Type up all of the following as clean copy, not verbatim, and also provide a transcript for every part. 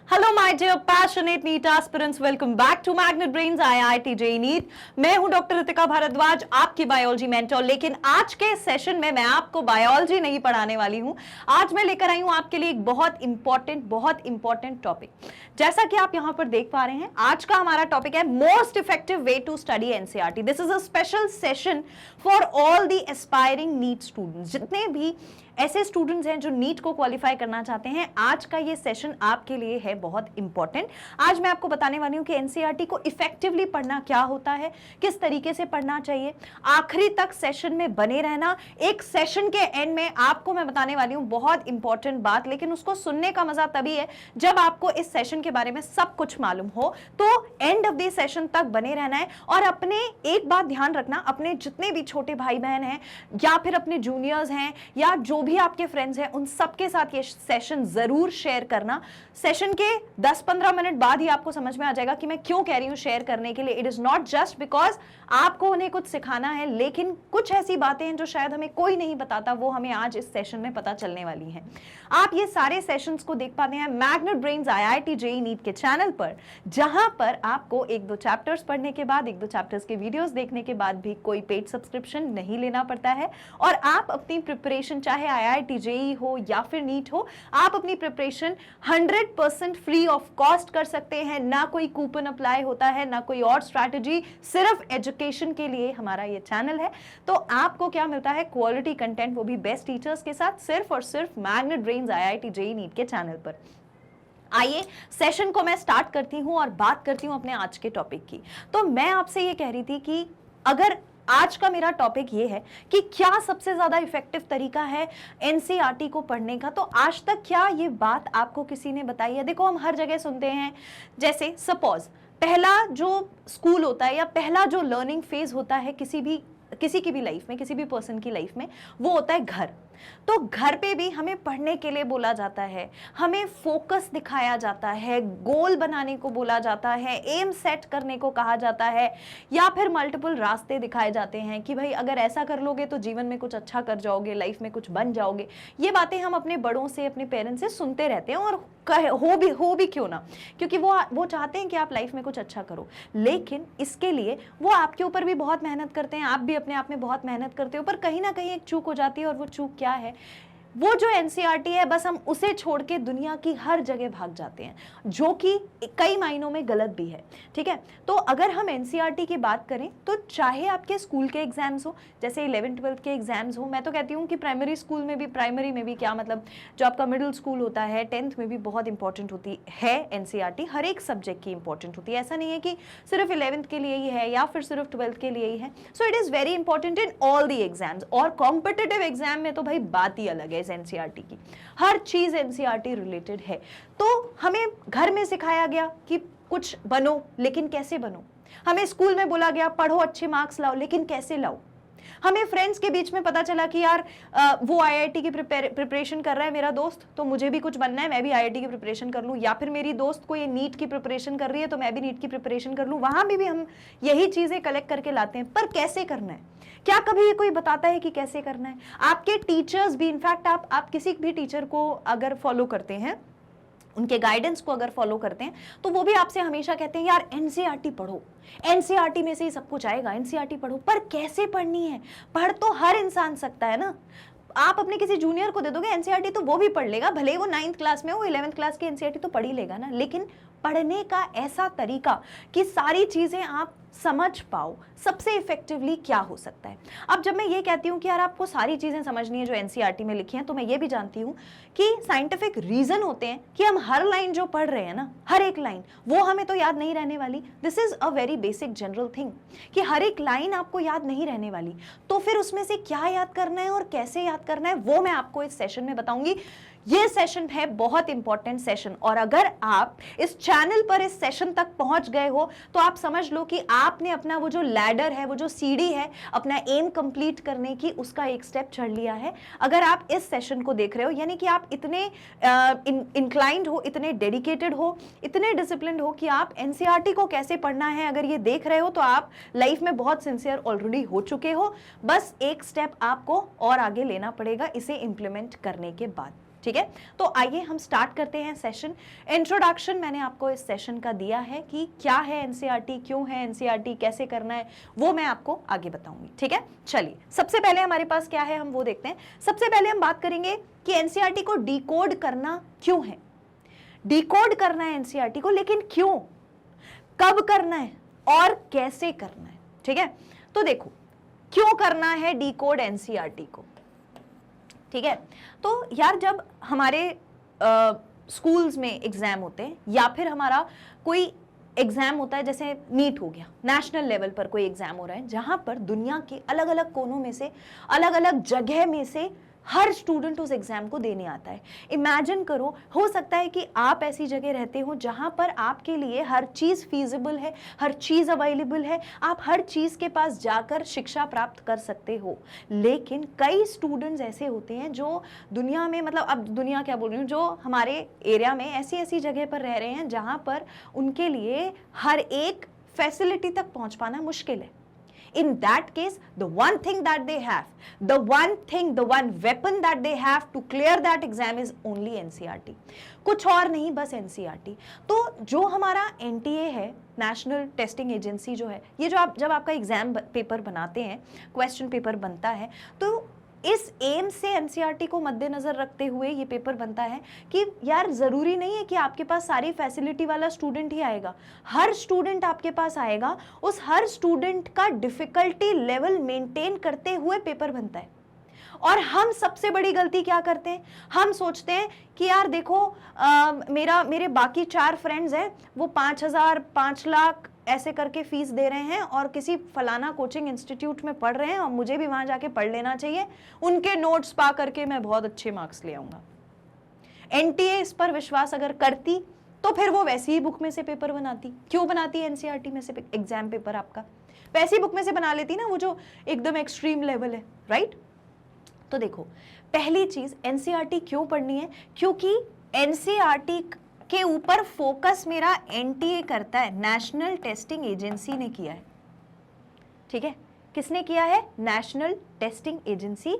Hello my dear passionate NEET aspirants, welcome back to Magnet Brains IIT JEE NEET. मैं हूं doctor Ritika Bhardwaj, आपकी biology mentor. लेकिन आज के सेशन में मैं आपको बायोलॉजी नहीं पढ़ाने वाली हूं। आज मैं लेकर आई हूं आपके लिए एक बहुत इंपॉर्टेंट टॉपिक। जैसा कि आप यहां पर देख पा रहे हैं, आज का हमारा टॉपिक है most effective way to study NCERT. This is a special session for all the aspiring NEET students. जितने भी ऐसे स्टूडेंट्स हैं जो नीट को क्वालिफाई करना चाहते हैं, आज का ये सेशन आपके लिए है बहुत इंपॉर्टेंट। आज मैं आपको बताने वाली हूं कि एनसीईआरटी को इफेक्टिवली पढ़ना क्या होता है, किस तरीके से पढ़ना चाहिए। आखिरी तक सेशन में बने रहना। एक सेशन के एंड में आपको मैं बताने वाली हूं बहुत इंपॉर्टेंट बात, लेकिन उसको सुनने का मजा तभी है जब आपको इस सेशन के बारे में सब कुछ मालूम हो। तो एंड ऑफ द सेशन तक बने रहना है। और अपने एक बात ध्यान रखना, अपने जितने भी छोटे भाई बहन हैं या फिर अपने जूनियर्स हैं या जो भी आपके फ्रेंड्स हैं, उन सबके साथ ये सेशन जरूर शेयर करना। सेशन के 10-15 मिनट बाद ही आपको समझ में आ जाएगा कि मैं क्यों कह रही हूं शेयर करने के लिए। It is not just because आपको उन्हें कुछ सिखाना है, लेकिन कुछ ऐसी बातें हैं जो शायद हमें कोई नहीं बताता, वो हमें आज इस सेशन में पता चलने वाली हैं। आप ये सारे सेशंस को देख पाते हैं Magnet Brains IIT JEE NEET के चैनल पर, जहां पर आपको 1-2 चैप्टर्स पढ़ने के बाद, 1-2 चैप्टर्स के वीडियोस देखने के बाद भी कोई पेड सब्सक्रिप्शन नहीं लेना पड़ता है। और आप अपनी प्रिपरेशन, चाहे आईआईटी जेईई हो या फिर नीट हो, आप अपनी प्रिपरेशन 100% फ्री ऑफ कॉस्ट कर सकते हैं। ना कोई कूपन अप्लाई होता है, ना कोई और स्ट्रैटेजी, सिर्फ एजुकेशन के लिए हमारा ये चैनल है। तो आपको क्या मिलता है? क्वालिटी कंटेंट, वो भी बेस्ट टीचर्स के साथ, सिर्फ और सिर्फ Magnet Brains IIT JEE NEET के चैनल पर। आइए सेशन को मैं स्टार्ट करती हूं और बात करती हूं अपने आज के टॉपिक की। तो मैं आपसे ये कह रही थी कि अगर आज का मेरा टॉपिक ये है कि क्या सबसे ज्यादा इफेक्टिव तरीका है एनसीईआरटी को पढ़ने का, तो आज तक क्या ये बात आपको किसी ने बताई है? देखो, हम हर जगह सुनते हैं, जैसे सपोज पहला जो स्कूल होता है या पहला जो लर्निंग फेज होता है किसी की भी लाइफ में, किसी भी पर्सन की लाइफ में, वो होता है घर। तो घर पे भी हमें पढ़ने के लिए बोला जाता है, हमें फोकस दिखाया जाता है, गोल बनाने को बोला जाता है, एम सेट करने को कहा जाता है, या फिर मल्टीपल रास्ते दिखाए जाते हैं कि भाई अगर ऐसा कर लोगे तो जीवन में कुछ अच्छा कर जाओगे, लाइफ में कुछ बन जाओगे। ये बातें हम अपने बड़ों से, अपने पेरेंट्स से सुनते रहते हैं, और हो भी क्यों ना, क्योंकि वो चाहते हैं कि आप लाइफ में कुछ अच्छा करो। लेकिन इसके लिए वो आपके ऊपर भी बहुत मेहनत करते हैं, आप भी अपने आप में बहुत मेहनत करते हो, पर कहीं ना कहीं एक चूक हो जाती है। और वो चूक क्या है? वो जो एनसीईआरटी है, बस हम उसे छोड़ के दुनिया की हर जगह भाग जाते हैं, जो कि कई मायनों में गलत भी है। ठीक है, तो अगर हम एनसीईआरटी की बात करें तो चाहे आपके स्कूल के एग्जाम्स हो, जैसे 11th-12th के एग्जाम्स हो, मैं तो कहती हूँ कि प्राइमरी स्कूल में भी, प्राइमरी में भी क्या मतलब, जो आपका मिडिल स्कूल होता है, 10th में भी बहुत इंपॉर्टेंट होती है एनसीईआरटी। हर एक सब्जेक्ट की इंपॉर्टेंट होती है, ऐसा नहीं है कि सिर्फ 11th के लिए ही है या फिर सिर्फ 12th के लिए ही है। So it is very important in all the exams. और कॉम्पिटिटिव एग्जाम में तो भाई बात ही अलग है एनसीईआरटी की, हर चीज एनसीईआरटी रिलेटेड है। तो हमें घर में सिखाया गया कि कुछ बनो, लेकिन कैसे बनो। हमें स्कूल में बोला गया पढ़ो, अच्छे मार्क्स लाओ, लेकिन कैसे लाओ। हमें फ्रेंड्स के बीच में पता चला कि यार वो आईआईटी की प्रिपरेशन कर रहा है मेरा दोस्त, तो मुझे भी कुछ बनना है, मैं भी आईआईटी की प्रिपरेशन कर लूं। या फिर मेरी दोस्त को ये नीट की प्रिपरेशन कर रही है, तो मैं भी नीट की प्रिपरेशन कर लूं। वहां भी हम यही चीजें कलेक्ट करके लाते हैं, पर कैसे करना है? क्या कभी ये कोई बताता है कि कैसे करना है? आपके टीचर्स भी, इनफैक्ट आप किसी भी टीचर को अगर फॉलो करते हैं, उनके गाइडेंस को अगर फॉलो करते हैं, तो वो भी आपसे हमेशा कहते हैं यार एनसीईआरटी पढ़ो, एनसीईआरटी में से ही सब कुछ आएगा, एनसीईआरटी पढ़ो। पर कैसे पढ़नी है? पढ़ तो हर इंसान सकता है ना। आप अपने किसी जूनियर को दे दोगे एनसीईआरटी, तो वो भी पढ़ लेगा, भले ही वो 9th क्लास में हो, 11th क्लास की एनसीईआरटी तो पढ़ ही लेगा ना। लेकिन पढ़ने का ऐसा तरीका कि सारी चीजें आप समझ पाओ, सबसे इफेक्टिवली क्या हो सकता है। अब जब मैं ये कहती हूँ कि यार आपको सारी चीजें समझनी है जो एनसीईआरटी में लिखी हैं, तो मैं ये भी जानती हूँ कि साइंटिफिक रीजन होते हैं कि हम हर लाइन जो पढ़ रहे हैं ना, हर एक लाइन, वो हमें तो याद नहीं रहने वाली। This is a very basic general thing कि हर एक लाइन आपको याद नहीं रहने वाली। तो फिर उसमें से क्या याद करना है और कैसे याद करना है, वो मैं आपको इस सेशन में बताऊंगी। ये सेशन है बहुत इंपॉर्टेंट सेशन, और अगर आप इस चैनल पर इस सेशन तक पहुंच गए हो, तो आप समझ लो कि आपने अपना वो जो लैडर है, वो जो सीढ़ी है अपना एम कंप्लीट करने की, उसका एक स्टेप चढ़ लिया है। अगर आप इस सेशन को देख रहे हो, यानी कि आप इतने इंक्लाइंड हो, इतने डेडिकेटेड हो, इतने डिसिप्लिन्ड हो कि आप एनसीईआरटी को कैसे पढ़ना है अगर ये देख रहे हो, तो आप लाइफ में बहुत सिंसियर ऑलरेडी हो चुके हो। बस एक स्टेप आपको और आगे लेना पड़ेगा इसे इंप्लीमेंट करने के बाद। ठीक है, तो आइए हम स्टार्ट करते हैं सेशन। इंट्रोडक्शन मैंने आपको इस सेशन का दिया है कि क्या है एनसीईआरटी, क्यों है एनसीईआरटी, कैसे करना है, वो मैं आपको आगे बताऊंगी। ठीक है, चलिए सबसे पहले हमारे पास क्या है हम वो देखते हैं। सबसे पहले हम बात करेंगे कि एनसीईआरटी को डिकोड करना क्यों है। डिकोड करना है एनसीईआरटी को, लेकिन क्यों, कब करना है और कैसे करना है। ठीक है, तो देखो क्यों करना है डिकोड एनसीईआरटी को। ठीक है, तो यार जब हमारे स्कूल्स में एग्जाम होते हैं या फिर हमारा कोई एग्जाम होता है, जैसे नीट हो गया, नेशनल लेवल पर कोई एग्जाम हो रहा है जहां पर दुनिया के अलग अलग कोनों में से, अलग अलग जगह में से हर स्टूडेंट उस एग्जाम को देने आता है। इमेजिन करो, हो सकता है कि आप ऐसी जगह रहते हो जहां पर आपके लिए हर चीज फीजिबल है, हर चीज अवेलेबल है, आप हर चीज के पास जाकर शिक्षा प्राप्त कर सकते हो। लेकिन कई स्टूडेंट्स ऐसे होते हैं जो दुनिया में, मतलब अब दुनिया क्या बोल रही हूँ, जो हमारे एरिया में ऐसी ऐसी जगह पर रह रहे हैं जहां पर उनके लिए हर एक फैसिलिटी तक पहुंच पाना मुश्किल है। In that case, the one thing that they have, the one weapon that they have to clear that exam is only NCERT. कुछ और नहीं, बस NCERT। तो जो हमारा NTA है, नेशनल टेस्टिंग एजेंसी जो है, ये जो आप जब आपका एग्जाम पेपर बनाते हैं, क्वेश्चन पेपर बनता है, तो इस एम से एनसीईआरटी को मद्देनजर रखते हुए ये पेपर बनता है कि यार जरूरी नहीं है कि आपके पास सारी फैसिलिटी वाला स्टूडेंट ही आएगा, हर स्टूडेंट आपके पास आएगा, उस हर स्टूडेंट का डिफिकल्टी लेवल मेंटेन करते हुए पेपर बनता है। और हम सबसे बड़ी गलती क्या करते हैं, हम सोचते हैं कि यार देखो मेरे बाकी 4 फ्रेंड्स हैं, वो 5,000 5 लाख ऐसे करके फीस दे रहे हैं और किसी फलाना कोचिंग इंस्टीट्यूट में पढ़ रहे हैं और मुझे भी वहां जाके पढ़ लेना चाहिए, उनके नोट्स पा करके मैं बहुत अच्छे मार्क्स ले आऊंगा। एनटीए इस पर विश्वास अगर करती तो फिर वो वैसी ही बुक में से पेपर बनाती। क्यों बनाती है एनसीईआरटी में से एग्जाम पेपर, आपका वैसी बुक में से बना लेती ना, वो जो एकदम एक्सट्रीम लेवल है, राइट। तो देखो पहली चीज, एनसीईआरटी क्यों पढ़नी है, क्योंकि एनसीईआरटी के ऊपर फोकस मेरा एनटीए करता है, नेशनल टेस्टिंग एजेंसी ने किया है। ठीक है, किसने किया है, नेशनल टेस्टिंग एजेंसी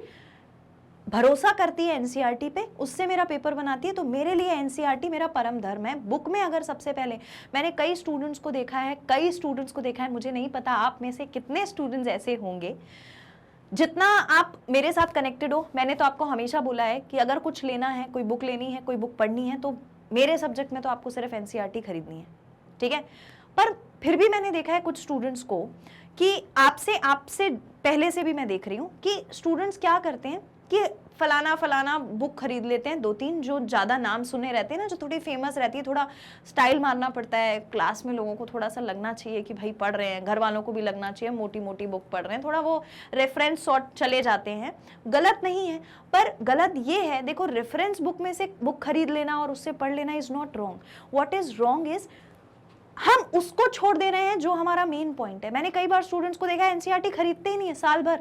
भरोसा करती है एनसीईआरटी पे, उससे मेरा पेपर बनाती है। तो मेरे लिए एनसीईआरटी मेरा परम धर्म है। बुक में अगर सबसे पहले, मैंने कई स्टूडेंट्स को देखा है, मुझे नहीं पता आप में से कितने स्टूडेंट्स ऐसे होंगे, जितना आप मेरे साथ कनेक्टेड हो, मैंने तो आपको हमेशा बोला है कि अगर कुछ लेना है, कोई बुक लेनी है, कोई बुक पढ़नी है, तो मेरे सब्जेक्ट में तो आपको सिर्फ एनसीईआरटी खरीदनी है। ठीक है, पर फिर भी मैंने देखा है कुछ स्टूडेंट्स को कि आपसे पहले से भी मैं देख रही हूँ कि स्टूडेंट्स क्या करते हैं कि फलाना बुक खरीद लेते हैं, 2-3 जो ज़्यादा नाम सुने रहते हैं ना, जो थोड़ी फेमस रहती है, थोड़ा स्टाइल मारना पड़ता है, क्लास में लोगों को थोड़ा सा लगना चाहिए कि भाई पढ़ रहे हैं, घर वालों को भी लगना चाहिए मोटी मोटी बुक पढ़ रहे हैं, थोड़ा वो रेफरेंस सॉर्ट चले जाते हैं। गलत नहीं है, पर गलत ये है, देखो रेफरेंस बुक में से बुक खरीद लेना और उससे पढ़ लेना is not wrong. What is wrong is हम उसको छोड़ दे रहे हैं जो हमारा मेन पॉइंट है। मैंने कई बार स्टूडेंट्स को देखा है एनसीईआरटी खरीदते ही नहीं है साल भर।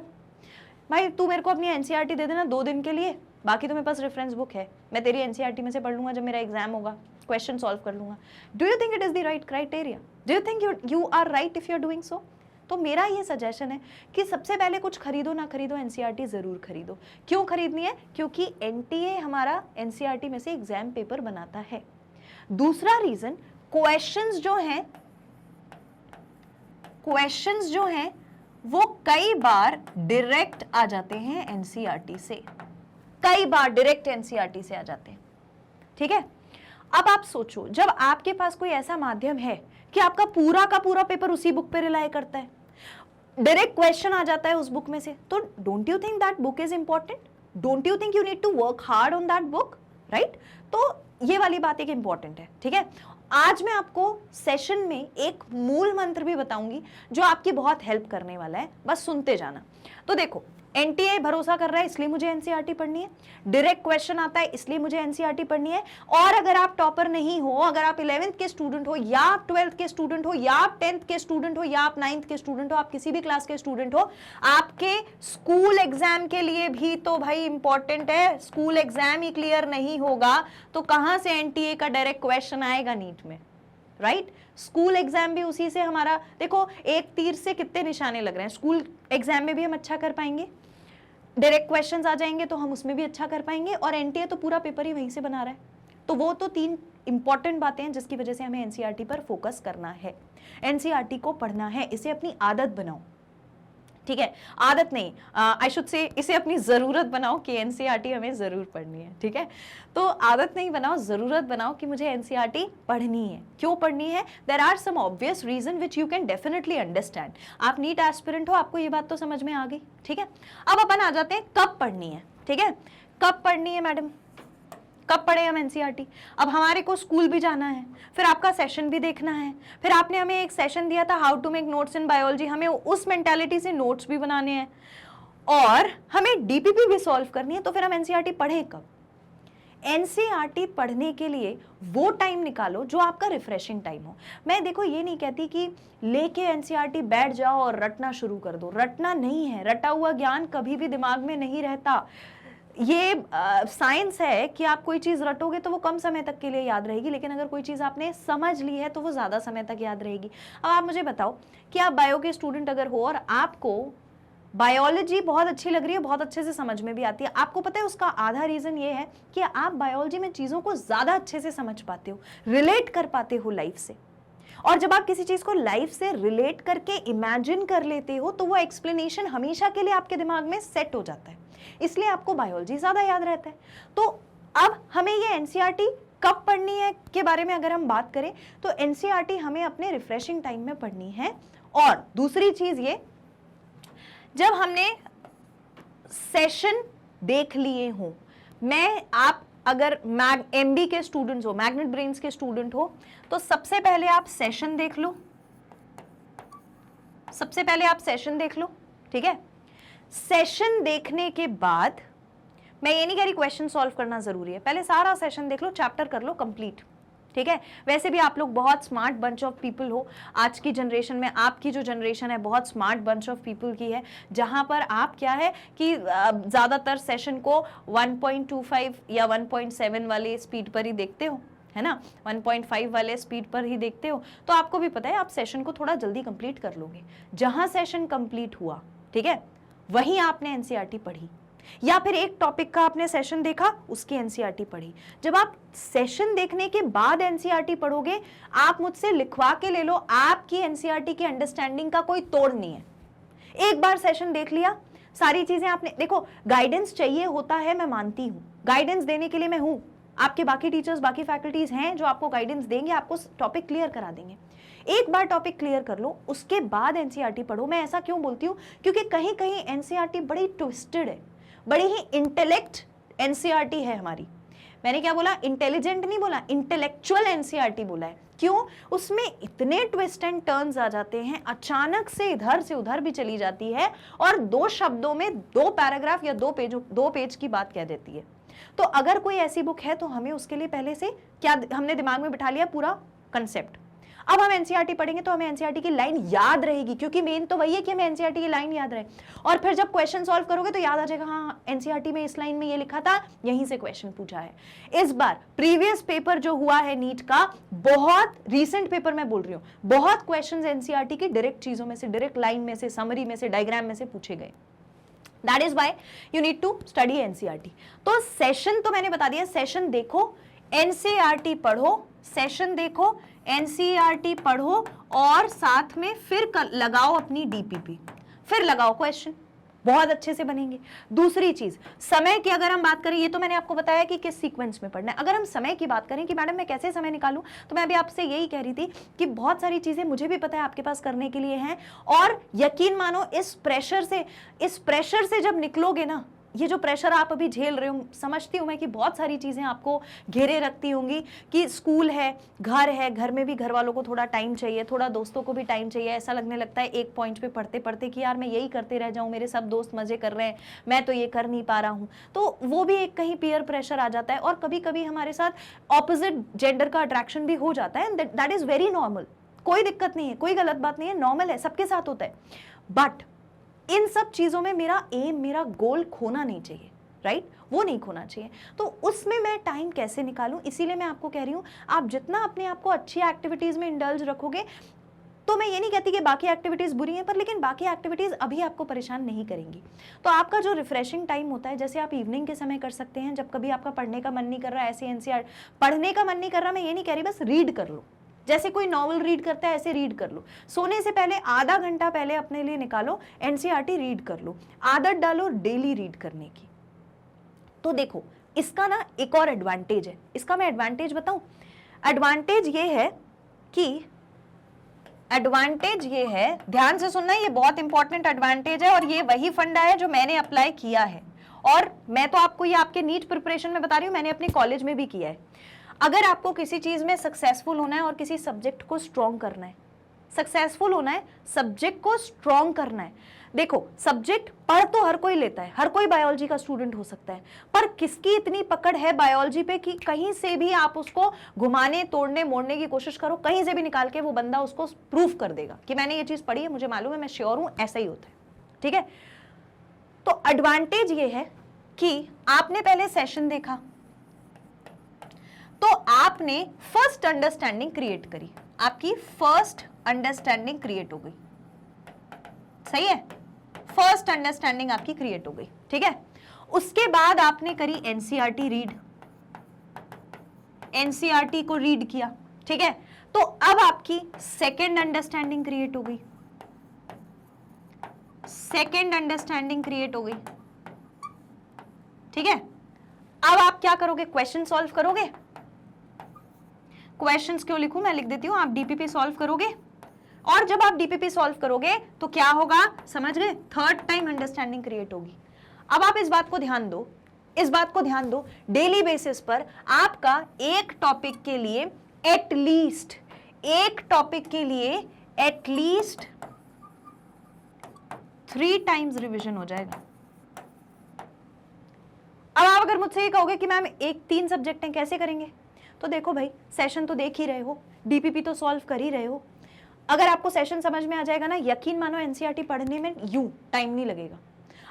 भाई तू मेरे को अपनी एनसीईआरटी दे देना 2 दिन के लिए, बाकी तो मेरे पास रेफरेंस बुक है, मैं तेरी एनसीईआरटी में से पढ़ लूंगा, जब मेरा एग्जाम होगा क्वेश्चन सॉल्व कर लूंगा। Do you think it is the right criteria? Do you think you are right if you are doing so? तो मेरा ये सजेशन है कि सबसे पहले कुछ खरीदो ना खरीदो, एनसीईआरटी जरूर खरीदो। क्यों खरीदनी है? क्योंकि एनटीए हमारा एनसीईआरटी में से एग्जाम पेपर बनाता है। दूसरा रीजन, क्वेश्चंस जो हैं वो कई बार डायरेक्ट आ जाते हैं एनसीईआरटी से, कई बार डायरेक्ट एनसीईआरटी से आ जाते हैं। ठीक है, अब आप सोचो, जब आपके पास कोई ऐसा माध्यम है कि आपका पूरा का पूरा पेपर उसी बुक पे रिलाई करता है, डायरेक्ट क्वेश्चन आ जाता है उस बुक में से, तो don't you think that book is important? Don't you think you need to work hard on that book, right? तो ये वाली बात एक इंपॉर्टेंट है। ठीक है, आज मैं आपको सेशन में एक मूल मंत्र भी बताऊंगी जो आपकी बहुत हेल्प करने वाला है, बस सुनते जाना। तो देखो, एनटीए भरोसा कर रहा है इसलिए मुझे एनसीईआरटी पढ़नी है, डायरेक्ट क्वेश्चन आता है इसलिए मुझे एनसीईआरटी पढ़नी है। और अगर आप टॉपर नहीं हो, अगर आप 11th के स्टूडेंट हो या आप 12th के स्टूडेंट हो या आप 10th के स्टूडेंट हो या आप 9th के स्टूडेंट हो, आप किसी भी क्लास के स्टूडेंट हो, आपके स्कूल एग्जाम के लिए भी तो भाई इंपॉर्टेंट है। स्कूल एग्जाम ही क्लियर नहीं होगा तो कहां से एनटीए का डायरेक्ट क्वेश्चन आएगा नीट में, राइट? स्कूल एग्जाम भी उसी से हमारा, देखो एक तीर से कितने निशाने लग रहे हैं। स्कूल एग्जाम में भी हम अच्छा कर पाएंगे, डायरेक्ट क्वेश्चंस आ जाएंगे तो हम उसमें भी अच्छा कर पाएंगे, और एनटीए तो पूरा पेपर ही वहीं से बना रहा है। तो वो तो 3 इंपॉर्टेंट बातें हैं जिसकी वजह से हमें एनसीईआरटी पर फोकस करना है, एनसीईआरटी को पढ़ना है, इसे अपनी आदत बनाओ, ठीक है, आदत नहीं, आई शुड से इसे अपनी जरूरत बनाओ कि एनसीईआरटी हमें जरूर पढ़नी है, ठीक है। तो आदत नहीं बनाओ, जरूरत बनाओ कि मुझे एनसीईआरटी पढ़नी है। क्यों पढ़नी है? There are some obvious reason which you can definitely understand. आप नीट एस्पिरेंट हो, आपको ये बात तो समझ में आ गई, ठीक है। अब अपन आ जाते हैं कब पढ़नी है, ठीक है। कब पढ़नी है मैडम, कब पढ़े हम एनसीईआरटी? अब हमारे को स्कूल भी जाना है, फिर आपका सेशन भी देखना है, फिर आपने हमें एक सेशन दिया था how to make notes in biology, हमें उस मेंटालिटी से नोट्स भी बनाने हैं और हमें डीपीपी भी सॉल्व करनी है। तो फिर हम एनसीईआरटी पढ़ें कब? एनसीईआरटी पढ़ने के लिए वो टाइम निकालो जो आपका रिफ्रेशिंग टाइम हो। मैं देखो ये नहीं कहती कि लेके एनसीईआरटी बैठ जाओ और रटना शुरू कर दो, रटना नहीं है, रटा हुआ ज्ञान कभी भी दिमाग में नहीं रहता। ये साइंस है कि आप कोई चीज रटोगे तो वो कम समय तक के लिए याद रहेगी, लेकिन अगर कोई चीज आपने समझ ली है तो वो ज्यादा समय तक याद रहेगी। अब आप मुझे बताओ कि आप बायो के स्टूडेंट अगर हो और आपको बायोलॉजी बहुत अच्छी लग रही है, बहुत अच्छे से समझ में भी आती है, आपको पता है उसका आधा रीजन ये है कि आप बायोलॉजी में चीजों को ज्यादा अच्छे से समझ पाते हो, रिलेट कर पाते हो लाइफ से। और जब आप किसी चीज को लाइफ से रिलेट करके इमेजिन कर लेते हो तो वो एक्सप्लेनेशन हमेशा के लिए आपके दिमाग में सेट हो जाता है, इसलिए आपको बायोलॉजी ज्यादा याद रहता है। तो अब हमें ये एनसीईआरटी कब पढ़नी है के बारे में अगर हम बात करें तो एनसीईआरटी हमें अपने रिफ्रेशिंग टाइम में पढ़नी है। और दूसरी चीज ये, जब हमने सेशन देख लिए हो, मैं आप अगर एमबी के स्टूडेंट्स हो, मैग्नेट ब्रेन्स के स्टूडेंट हो, तो सबसे पहले आप सेशन देख लो, सबसे पहले आप सेशन देख लो, ठीक है। सेशन देखने के बाद, मैं ये नहीं कह रही क्वेश्चन सॉल्व करना जरूरी है, पहले सारा सेशन देख लो, चैप्टर कर लो कंप्लीट, ठीक है। वैसे भी आप लोग बहुत स्मार्ट बंच ऑफ पीपल हो, आज की जनरेशन में आपकी जो जनरेशन है बहुत स्मार्ट बंच ऑफ पीपल की है, जहां पर आप क्या है कि ज्यादातर सेशन को 1.25 या 1.7 वाले स्पीड पर ही देखते हो, है ना, 1.5 वाले स्पीड पर ही देखते हो, तो आपको भी पता है आप सेशन को थोड़ा जल्दी कंप्लीट कर लोगे। जहां सेशन कंप्लीट हुआ, ठीक है, वहीं आपने एनसीईआरटी पढ़ी, या फिर एक टॉपिक का आपने सेशन देखा, उसकी एनसीईआरटी पढ़ी। जब आप सेशन देखने के बाद एनसीईआरटी पढ़ोगे, आप मुझसे लिखवा के ले लो, आपकी एनसीईआरटी की अंडरस्टैंडिंग का कोई तोड़ नहीं है। एक बार सेशन देख लिया, सारी चीजें आपने, देखो गाइडेंस चाहिए होता है, मैं मानती हूं, गाइडेंस देने के लिए मैं हूं, आपके बाकी टीचर्स, बाकी फैकल्टीज हैं जो आपको गाइडेंस देंगे, आपको टॉपिक क्लियर करा देंगे। एक बार टॉपिक क्लियर कर लो, उसके बाद एनसीईआरटी पढ़ो। मैं ऐसा क्यों बोलती हूं? क्योंकि कहीं कहीं एनसीईआरटी बड़ी ट्विस्टेड है, बड़ी ही इंटेलेक्ट एनसीईआरटी है हमारी। मैंने क्या बोला? इंटेलिजेंट नहीं बोला, इंटेलेक्चुअल एनसीईआरटी बोला है। क्यों? उसमें इतने ट्विस्ट एंड टर्न्स आ जाते हैं, अचानक से इधर से उधर भी चली जाती है और 2 शब्दों में 2 पैराग्राफ या 2 पेज की बात कह देती है। तो अगर कोई ऐसी बुक है तो हमें उसके लिए पहले से क्या हमने दिमाग में बिठा लिया? पूरा कंसेप्ट। अब हम एनसीईआरटी पढ़ेंगे तो हमें एनसीईआरटी की लाइन याद रहेगी, क्योंकि मेन तो वही है कि हमें एनसीईआरटी की लाइन याद रहे। और फिर जब क्वेश्चन सॉल्व करोगे तो याद आ जाएगा, हाँ एनसीईआरटी में इस लाइन में ये लिखा था, यहीं से क्वेश्चन पूछा है। इस बार प्रीवियस पेपर जो हुआ है नीट का, बहुत रीसेंट पेपर मैं बोल रही हूँ, बहुत क्वेश्चन एनसीईआरटी की डायरेक्ट चीजों में से, डायरेक्ट लाइन में से, समरी में से, डायग्राम में से पूछे गए। That is why you need to study NCERT. तो सेशन तो मैंने बता दिया, सेशन देखो, एनसीईआरटी पढ़ो, सेशन देखो, एनसीईआरटी पढ़ो और साथ में फिर लगाओ अपनी डीपीपी, फिर लगाओ क्वेश्चन, बहुत अच्छे से बनेंगे। दूसरी चीज, समय की अगर हम बात करें, ये तो मैंने आपको बताया कि किस सीक्वेंस में पढ़ना है। अगर हम समय की बात करें कि मैडम मैं कैसे समय निकालूं, तो मैं अभी आपसे यही कह रही थी कि बहुत सारी चीजें मुझे भी पता है आपके पास करने के लिए हैं, और यकीन मानो इस प्रेशर से जब निकलोगे ना, ये जो प्रेशर आप अभी झेल रहे हो, समझती हूं मैं कि बहुत सारी चीजें आपको घेरे रखती होंगी, कि स्कूल है, घर में भी घर वालों को थोड़ा टाइम चाहिए, थोड़ा दोस्तों को भी टाइम चाहिए। ऐसा लगने लगता है एक पॉइंट पे पढ़ते पढ़ते कि यार मैं यही करते रह जाऊं, मेरे सब दोस्त मजे कर रहे हैं, मैं तो ये कर नहीं पा रहा हूं। तो वो भी एक कहीं पीयर प्रेशर आ जाता है, और कभी कभी हमारे साथ ऑपोजिट जेंडर का अट्रैक्शन भी हो जाता है, दैट इज वेरी नॉर्मल, कोई दिक्कत नहीं है, कोई गलत बात नहीं है, नॉर्मल है, सबके साथ होता है। बट इन सब चीजों में मेरा एम, मेरा गोल खोना नहीं चाहिए, राइट? वो नहीं खोना चाहिए। तो उसमें मैं टाइम कैसे निकालूं? इसीलिए मैं आपको कह रही हूं, आप जितना अपने आप को अच्छी एक्टिविटीज में इंडल्ज रखोगे, तो मैं ये नहीं कहती कि बाकी एक्टिविटीज बुरी हैं, पर लेकिन बाकी एक्टिविटीज अभी आपको परेशान नहीं करेंगी। तो आपका जो रिफ्रेशिंग टाइम होता है, जैसे आप इवनिंग के समय कर सकते हैं, जब कभी आपका पढ़ने का मन नहीं कर रहा, ऐसे एनसीईआरटी पढ़ने का मन नहीं कर रहा, मैं ये नहीं कह रही, बस रीड कर लो, जैसे कोई नॉवल रीड करता है ऐसे रीड कर लो। सोने से पहले आधा घंटा पहले अपने लिए निकालो, एनसीईआरटी रीड कर लो, आदत डालो डेली रीड करने की। तो देखो इसका ना एक और एडवांटेज है, इसका मैं एडवांटेज बताऊं। एडवांटेज ये है कि एडवांटेज ये है, ध्यान से सुनना, ये बहुत इंपॉर्टेंट एडवांटेज है और ये वही फंडा है जो मैंने अप्लाई किया है और मैं तो आपको ये आपके नीट प्रिपरेशन में बता रही हूं, मैंने अपने कॉलेज में भी किया है। अगर आपको किसी चीज में सक्सेसफुल होना है और किसी सब्जेक्ट को स्ट्रॉन्ग करना है, सक्सेसफुल होना है, सब्जेक्ट को स्ट्रॉन्ग करना है। देखो सब्जेक्ट पढ़ तो हर कोई लेता है, हर कोई बायोलॉजी का स्टूडेंट हो सकता है, पर किसकी इतनी पकड़ है बायोलॉजी पे कि कहीं से भी आप उसको घुमाने तोड़ने मोड़ने की कोशिश करो, कहीं से भी निकाल के वो बंदा उसको प्रूफ कर देगा कि मैंने ये चीज पढ़ी है, मुझे मालूम है, मैं श्योर हूं, ऐसा ही होता है। ठीक है, तो एडवांटेज ये है कि आपने पहले सेशन देखा तो आपने फर्स्ट अंडरस्टैंडिंग क्रिएट करी, आपकी फर्स्ट अंडरस्टैंडिंग क्रिएट हो गई। सही है, फर्स्ट अंडरस्टैंडिंग आपकी क्रिएट हो गई। ठीक है, उसके बाद आपने करी एनसीईआरटी रीड, एनसीईआरटी को रीड किया। ठीक है, तो अब आपकी सेकेंड अंडरस्टैंडिंग क्रिएट हो गई, सेकेंड अंडरस्टैंडिंग क्रिएट हो गई। ठीक है, अब आप क्या करोगे, क्वेश्चन सॉल्व करोगे। क्वेश्चंस क्यों लिखूं, मैं लिख देती हूं, आप डीपीपी सॉल्व करोगे और जब आप डीपीपी सॉल्व करोगे तो क्या होगा, समझ गए, थर्ड टाइम अंडरस्टैंडिंग क्रिएट होगी। अब आप इस बात को ध्यान दो, इस बात को ध्यान दो, डेली बेसिस पर आपका एक टॉपिक के लिए एटलीस्ट, एक टॉपिक के लिए एटलीस्ट 3 टाइम्स रिवीजन हो जाएगा। अब आप अगर मुझसे ये कहोगे कि मैम 3 सब्जेक्ट हैं, कैसे करेंगे, तो देखो भाई, सेशन तो देख ही रहे हो, डीपीपी तो सॉल्व कर ही रहे हो, अगर आपको सेशन समझ में आ जाएगा ना, यकीन मानो एनसीईआरटी पढ़ने में यूं टाइम नहीं लगेगा।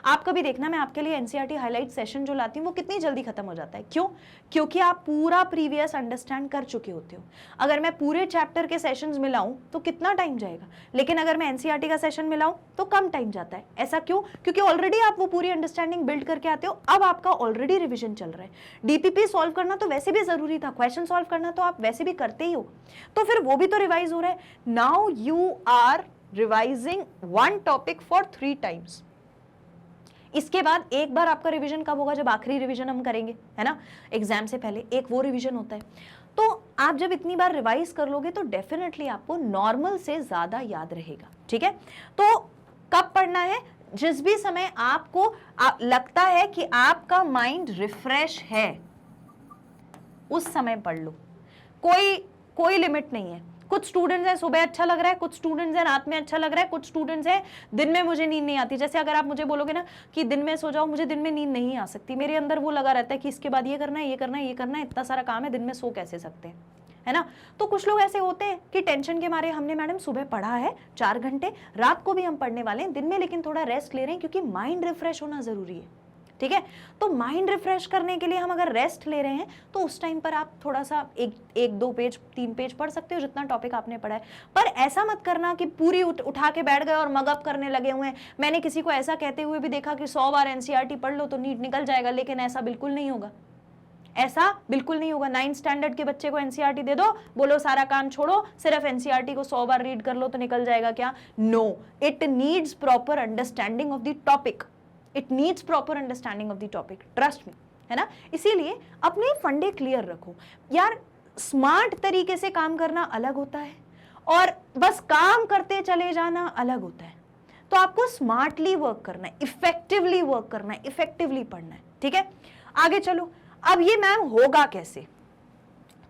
आप कभी देखना, मैं आपके लिए एनसीईआरटी हाईलाइट सेशन जो लाती हूँ वो कितनी जल्दी खत्म हो जाता है। क्यों? क्योंकि आप पूरा प्रीवियस अंडरस्टैंड कर चुके होते हो। अगर मैं पूरे चैप्टर के सेशंस मिलाऊं तो कितना टाइम जाएगा, लेकिन अगर मैं एनसीईआरटी का सेशन मिलाऊं तो कम टाइम जाता है। ऐसा क्यों? क्योंकि ऑलरेडी आप वो पूरी अंडरस्टैंडिंग बिल्ड करके आते हो, अब आपका ऑलरेडी रिविजन चल रहा है। डीपीपी सॉल्व करना तो वैसे भी जरूरी था, क्वेश्चन सॉल्व करना तो आप वैसे भी करते ही हो, तो फिर वो भी तो रिवाइज हो रहा है। Now you are revising one topic for 3 times. इसके बाद एक बार आपका रिवीजन कब होगा, जब आखिरी रिवीजन हम करेंगे, है ना, एग्जाम से पहले एक वो रिवीजन होता है। तो आप जब इतनी बार रिवाइज कर लोगे तो डेफिनेटली आपको नॉर्मल से ज्यादा याद रहेगा। ठीक है, तो कब पढ़ना है, जिस भी समय आपको लगता है कि आपका माइंड रिफ्रेश है उस समय पढ़ लो, कोई लिमिट नहीं है। कुछ स्टूडेंट्स हैं सुबह अच्छा लग रहा है, कुछ स्टूडेंट्स हैं रात में अच्छा लग रहा है, कुछ स्टूडेंट्स हैं दिन में मुझे नींद नहीं आती। जैसे अगर आप मुझे बोलोगे ना कि दिन में सो जाओ, मुझे दिन में नींद नहीं आ सकती, मेरे अंदर वो लगा रहता है कि इसके बाद ये करना है, ये करना है, ये करना है, इतना सारा काम है, दिन में सो कैसे सकते हैं, है ना। तो कुछ लोग ऐसे होते हैं कि टेंशन के मारे हमने मैडम सुबह पढ़ा है 4 घंटे, रात को भी हम पढ़ने वाले हैं, दिन में लेकिन थोड़ा रेस्ट ले रहे हैं क्योंकि माइंड रिफ्रेश होना जरूरी है। ठीक है, तो माइंड रिफ्रेश करने के लिए हम अगर रेस्ट ले रहे हैं तो उस टाइम पर आप थोड़ा सा 1-2 पेज 3 पेज पढ़ सकते हो, जितना टॉपिक आपने पढ़ा है। पर ऐसा मत करना कि पूरी उठा के बैठ गए और मगअप करने लगे हुए हैं। मैंने किसी को ऐसा कहते हुए भी देखा कि 100 बार एनसीईआरटी पढ़ लो तो नीट निकल जाएगा, लेकिन ऐसा बिल्कुल नहीं होगा, ऐसा बिल्कुल नहीं होगा। 9th स्टैंडर्ड के बच्चे को एनसीईआरटी दे दो, बोलो सारा काम छोड़ो, सिर्फ एनसीईआरटी को 100 बार रीड कर लो तो निकल जाएगा क्या? No, it needs proper understanding of the topic, it needs proper understanding of the topic, trust me, है ना। इसीलिए अपने फंडे क्लियर रखो यार। स्मार्ट तरीके से काम करना अलग होता है और बस काम करते चले जाना अलग होता है। तो आपको स्मार्टली वर्क करना है, इफेक्टिवली वर्क करना है, इफेक्टिवली पढ़ना है। ठीक है, आगे चलो। अब ये मैम होगा कैसे,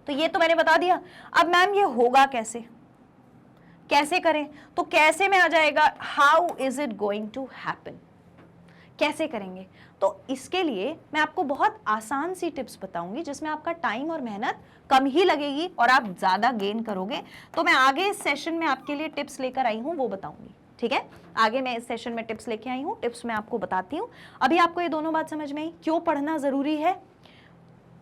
तो ये तो मैंने बता दिया। अब मैम ये होगा कैसे, कैसे करें, तो कैसे में आ जाएगा, how is it going to happen, कैसे करेंगे। तो इसके लिए मैं आपको बहुत आसान सी टिप्स बताऊंगी जिसमें आपका टाइम और मेहनत कम ही लगेगी और आप ज्यादा गेन करोगे। तो मैं आगे इस सेशन में आपके लिए टिप्स लेकर आई हूं, वो बताऊंगी। ठीक है, आगे मैं इस सेशन में टिप्स लेके आई हूं, टिप्स मैं आपको बताती हूं। अभी आपको ये दोनों बात समझ में आई, क्यों पढ़ना जरूरी है,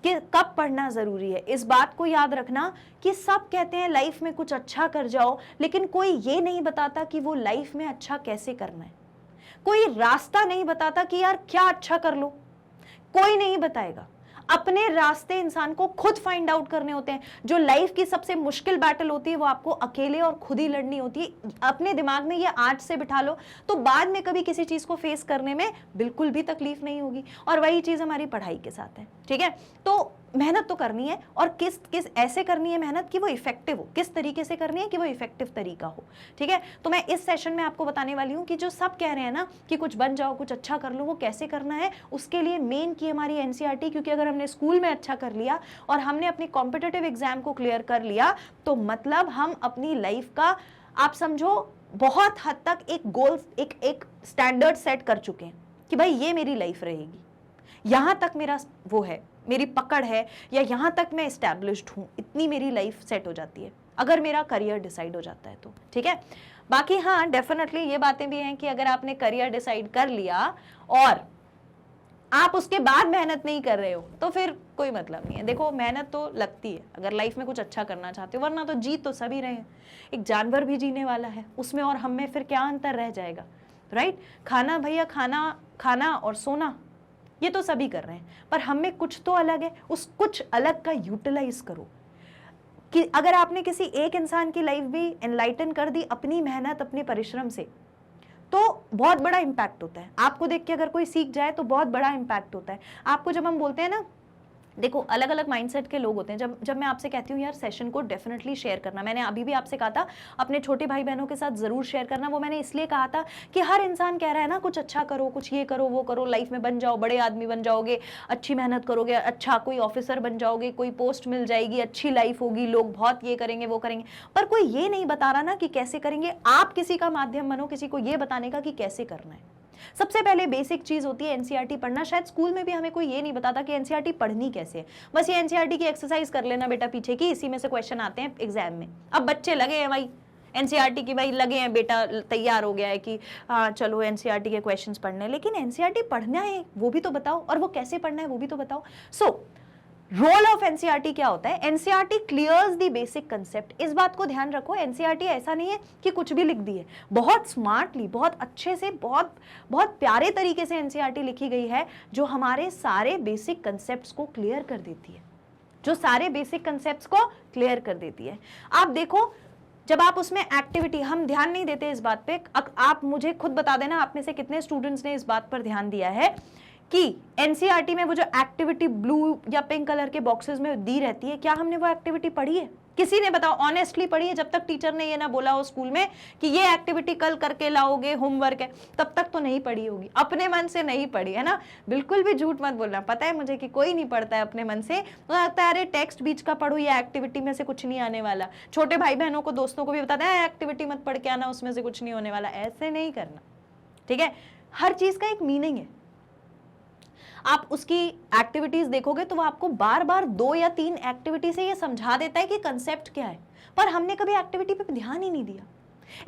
कि कब पढ़ना जरूरी है। इस बात को याद रखना कि सब कहते हैं लाइफ में कुछ अच्छा कर जाओ, लेकिन कोई ये नहीं बताता कि वो लाइफ में अच्छा कैसे करना है। कोई रास्ता नहीं बताता कि यार क्या अच्छा कर लो, कोई नहीं बताएगा। अपने रास्ते इंसान को खुद फाइंड आउट करने होते हैं। जो लाइफ की सबसे मुश्किल बैटल होती है वो आपको अकेले और खुद ही लड़नी होती है। अपने दिमाग में ये आज से बिठा लो तो बाद में कभी किसी चीज को फेस करने में बिल्कुल भी तकलीफ नहीं होगी। और वही चीज हमारी पढ़ाई के साथ है, ठीक है। तो मेहनत तो करनी है, और किस ऐसे करनी है मेहनत कि वो इफेक्टिव हो, किस तरीके से करनी है कि वो इफेक्टिव तरीका हो, ठीक है। तो मैं इस सेशन में आपको बताने वाली हूँ कि जो सब कह रहे हैं ना कि कुछ बन जाओ, कुछ अच्छा कर लो, वो कैसे करना है। उसके लिए मेन की हमारी एनसीईआरटी, क्योंकि अगर हमने स्कूल में अच्छा कर लिया और हमने अपनी कॉम्पिटिटिव एग्जाम को क्लियर कर लिया तो मतलब हम अपनी लाइफ का, आप समझो, बहुत हद तक एक गोल, एक स्टैंडर्ड सेट कर चुके हैं कि भाई ये मेरी लाइफ रहेगी, यहां तक मेरा वो है, मेरी पकड़ है, या यहां तक मैं एस्टैब्लिश्ड हूं, इतनी मेरी लाइफ सेट हो जाती है अगर मेरा करियर डिसाइड हो जाता है तो, ठीक है। बाकी हाँ, डेफिनेटली ये बातें भी हैं कि अगर आपने करियर डिसाइड कर लिया और आप उसके बाद मेहनत नहीं कर रहे हो तो फिर कोई मतलब नहीं है। देखो, मेहनत तो लगती है अगर लाइफ में कुछ अच्छा करना चाहते हो, वरना तो जी तो सभी रहे हैं। एक जानवर भी जीने वाला है, उसमें और हम में फिर क्या अंतर रह जाएगा, राइट। खाना भैया, खाना और सोना ये तो सभी कर रहे हैं, पर हम में कुछ तो अलग है। उस कुछ अलग का यूटिलाइज करो। कि अगर आपने किसी एक इंसान की लाइफ भी एनलाइटन कर दी अपनी मेहनत, अपने परिश्रम से, तो बहुत बड़ा इंपैक्ट होता है। आपको देख के अगर कोई सीख जाए तो बहुत बड़ा इंपैक्ट होता है आपको। जब हम बोलते हैं ना, देखो अलग अलग माइंडसेट के लोग होते हैं। जब मैं आपसे कहती हूँ यार सेशन को डेफिनेटली शेयर करना, मैंने अभी भी आपसे कहा था अपने छोटे भाई बहनों के साथ जरूर शेयर करना। वो मैंने इसलिए कहा था कि हर इंसान कह रहा है ना कुछ अच्छा करो, कुछ ये करो, वो करो, लाइफ में बन जाओ, बड़े आदमी बन जाओगे, अच्छी मेहनत करोगे, अच्छा कोई ऑफिसर बन जाओगे, कोई पोस्ट मिल जाएगी, अच्छी लाइफ होगी, लोग बहुत ये करेंगे वो करेंगे, पर कोई ये नहीं बता रहा ना कि कैसे करेंगे। आप किसी का माध्यम बनो किसी को ये बताने का कि कैसे करना है। सबसे पहले बेसिक चीज होती है एनसीईआरटी पढ़ना। शायद स्कूल में भी हमें कोई ये नहीं बताता कि एनसीईआरटी पढ़नी कैसे है। बस ये एनसीईआरटी की एक्सरसाइज कर लेना बेटा पीछे की, इसी में से क्वेश्चन आते हैं एग्जाम में। अब बच्चे लगे हैं भाई एनसीईआरटी की, भाई लगे हैं, बेटा तैयार हो गया है कि हाँ चलो एनसीईआरटी के क्वेश्चंस पढ़ने, लेकिन एनसीईआरटी पढ़ना है वो भी तो बताओ, और वो कैसे पढ़ना है वो भी तो बताओ। सो रोल ऑफ एनसीईआरटी क्या होता है? NCERT clears the basic concept. इस बात को ध्यान रखो, एनसीईआरटी ऐसा नहीं है कि कुछ भी लिख दी है। बहुत स्मार्टली, बहुत अच्छे से, बहुत बहुत प्यारे तरीके से एनसीईआरटी लिखी गई है जो हमारे सारे बेसिक कंसेप्ट्स को क्लियर कर देती है, जो सारे बेसिक कंसेप्ट्स को क्लियर कर देती है। आप देखो, जब आप उसमें एक्टिविटी, हम ध्यान नहीं देते इस बात पे, आप मुझे खुद बता देना आप में से कितने स्टूडेंट्स ने इस बात पर ध्यान दिया है कि एनसीईआरटी में वो जो एक्टिविटी ब्लू या पिंक कलर के बॉक्सेस में दी रहती है, क्या हमने वो एक्टिविटी पढ़ी है? किसी ने बताओ ऑनेस्टली पढ़ी है? जब तक टीचर ने ये ना बोला हो स्कूल में कि ये एक्टिविटी कल करके लाओगे, होमवर्क है, तब तक तो नहीं पढ़ी होगी, अपने मन से नहीं पढ़ी है ना। बिल्कुल भी झूठ मत बोलना। पता है मुझे कि कोई नहीं पढ़ता है अपने मन से, तो लगता है अरे टेक्स्ट बीच का पढ़ो, ये एक्टिविटी में से कुछ नहीं आने वाला। छोटे भाई बहनों को, दोस्तों को भी बताते हैं एक्टिविटी मत पढ़ के आना, उसमें से कुछ नहीं होने वाला। ऐसे नहीं करना, ठीक है। हर चीज का एक मीनिंग है। आप उसकी एक्टिविटीज देखोगे तो वो आपको बार बार 2 या 3 एक्टिविटी से ये समझा देता है कि कंसेप्ट क्या है, पर हमने कभी एक्टिविटी पे ध्यान ही नहीं दिया।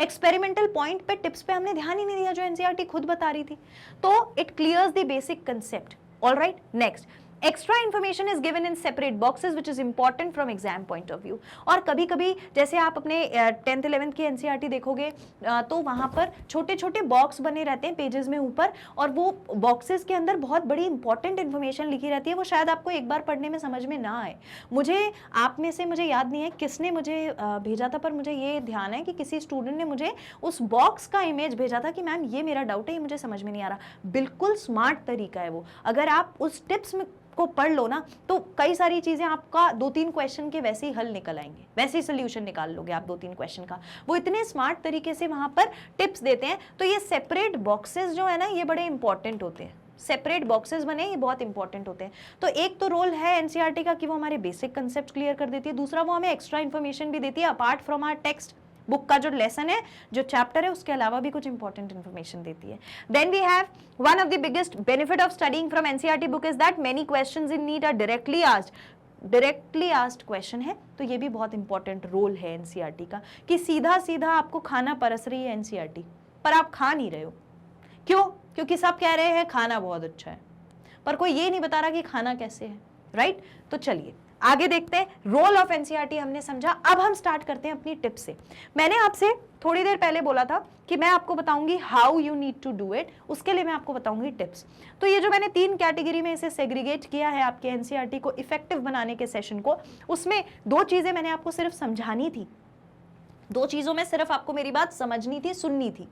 एक्सपेरिमेंटल पॉइंट पे, टिप्स पे हमने ध्यान ही नहीं दिया जो एनसीईआरटी खुद बता रही थी। तो it clears the basic concept. Alright, next, extra information is given in separate boxes which is important from exam point of view. और कभी कभी जैसे आप अपने 10th 11th की एनसीईआरटी देखोगे तो वहां पर छोटे छोटे बॉक्स बने रहते हैं पेजेस में ऊपर, और वो बॉक्सेस के अंदर बहुत बड़ी इंपॉर्टेंट इन्फॉर्मेशन लिखी रहती है। वो शायद आपको एक बार पढ़ने में समझ में ना आए। मुझे, आप में से, मुझे याद नहीं है किसने मुझे भेजा था, पर मुझे ये ध्यान है कि किसी स्टूडेंट ने मुझे उस बॉक्स का इमेज भेजा था कि मैम ये मेरा डाउट है, ये मुझे समझ में नहीं आ रहा। बिल्कुल स्मार्ट तरीका है वो। अगर आप उस टिप्स में को पढ़ लो ना तो कई सारी चीजें आपका 2-3 क्वेश्चन के वैसे ही हल निकल आएंगे, वैसे ही सोल्यूशन निकाल लोगे आप 2-3 क्वेश्चन का। वो इतने स्मार्ट तरीके से वहां पर टिप्स देते हैं। तो ये सेपरेट बॉक्सेस जो है ना, ये बड़े इंपॉर्टेंट होते हैं। सेपरेट बॉक्सेस बने, ये बहुत इंपॉर्टेंट होते हैं। तो एक तो रोल है एनसीईआरटी का कि वो हमारे बेसिक कंसेप्ट क्लियर कर देती है। दूसरा, वो हमें एक्स्ट्रा इन्फॉर्मेशन भी देती है apart from our text book का जो लेसन है, जो चैप्टर है, उसके अलावा भी कुछ इंपॉर्टेंट इन्फॉर्मेशन देती है। Then we have one of the biggest benefit of studying from NCERT book is that many questions in NEET are directly asked question है। तो ये भी बहुत इंपॉर्टेंट रोल है एनसीईआरटी का कि सीधा सीधा आपको खाना परस रही है एनसीईआरटी, पर आप खा नहीं रहे हो। क्यों? क्योंकि सब कह रहे हैं खाना बहुत अच्छा है, पर कोई ये नहीं बता रहा कि खाना कैसे है। राइट? तो चलिए आगे देखते हैं। रोल ऑफ एनसीईआरटी हमने समझा, अब हम स्टार्ट करते हैं अपनी टिप्स से। मैंने आपसे थोड़ी देर पहले बोला था कि मैं आपको बताऊंगी how you need to do it, उसके लिए मैं आपको बताऊंगी टिप्स। तो ये जो मैंने 3 कैटेगरी में इसे सेग्रीगेट किया है आपके एनसीईआरटी को इफेक्टिव बनाने के सेशन को, उसमें 2 चीजें मैंने आपको सिर्फ समझानी थी, 2 चीजों में सिर्फ आपको मेरी बात समझनी थी, सुननी थी।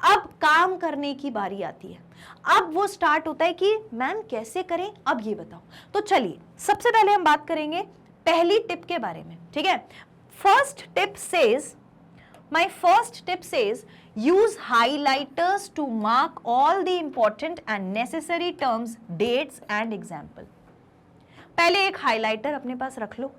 अब काम करने की बारी आती है। अब वो स्टार्ट होता है कि मैम कैसे करें, अब ये बताओ। तो चलिए सबसे पहले हम बात करेंगे पहली टिप के बारे में, ठीक है? My first tip says use highlighters to mark all the important and necessary terms, dates and example. पहले एक हाइलाइटर अपने पास रख लो,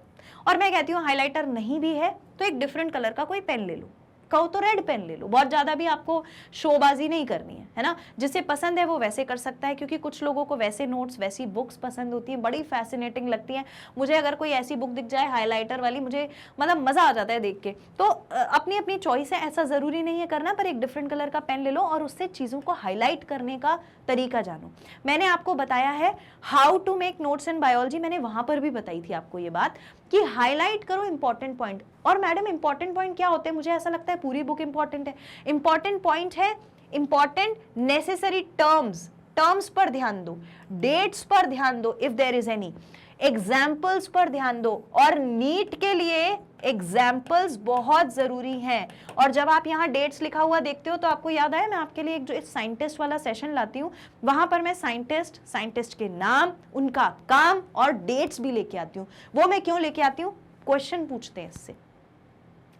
और मैं कहती हूँ हाइलाइटर नहीं भी है तो एक डिफरेंट कलर का कोई पेन ले लो, कहो तो रेड पेन ले लो, बहुत ज्यादा भी आपको शोबाजी नहीं करनी है ना? जिसे पसंद है वो वैसे कर सकता है, क्योंकि कुछ लोगों को वैसे नोट्स, वैसी बुक्स पसंद होती हैं, बड़ी फैसिनेटिंग लगती हैं। मुझे अगर कोई ऐसी बुक दिख जाए हाइलाइटर वाली, मुझे मतलब मजा आ जाता है देख के। तो अपनी अपनी चॉइस है, ऐसा जरूरी नहीं है करना, पर एक डिफरेंट कलर का पेन ले लो और उससे चीजों को हाईलाइट करने का तरीका जानो। मैंने आपको बताया है how to make notes in biology, मैंने वहां पर भी बताई थी आपको ये बात कि हाईलाइट करो इंपॉर्टेंट पॉइंट। और मैडम इंपॉर्टेंट पॉइंट क्या होते हैं? मुझे ऐसा लगता है पूरी बुक इंपॉर्टेंट है। इंपॉर्टेंट पॉइंट है इंपॉर्टेंट नेसेसरी टर्म्स, टर्म्स पर ध्यान दो, डेट्स पर ध्यान दो if there is any, examples पर ध्यान दो, और नीट के लिए एग्जाम्पल्स बहुत जरूरी हैं। और जब आप यहाँ डेट्स लिखा हुआ देखते हो तो आपको याद आया, मैं आपके लिए एक जो साइंटिस्ट वाला सेशन लाती हूँ, वहां पर मैं साइंटिस्ट के नाम, उनका काम और डेट्स भी लेके आती हूँ। वो मैं क्यों लेके आती हूँ? क्वेश्चन पूछते हैं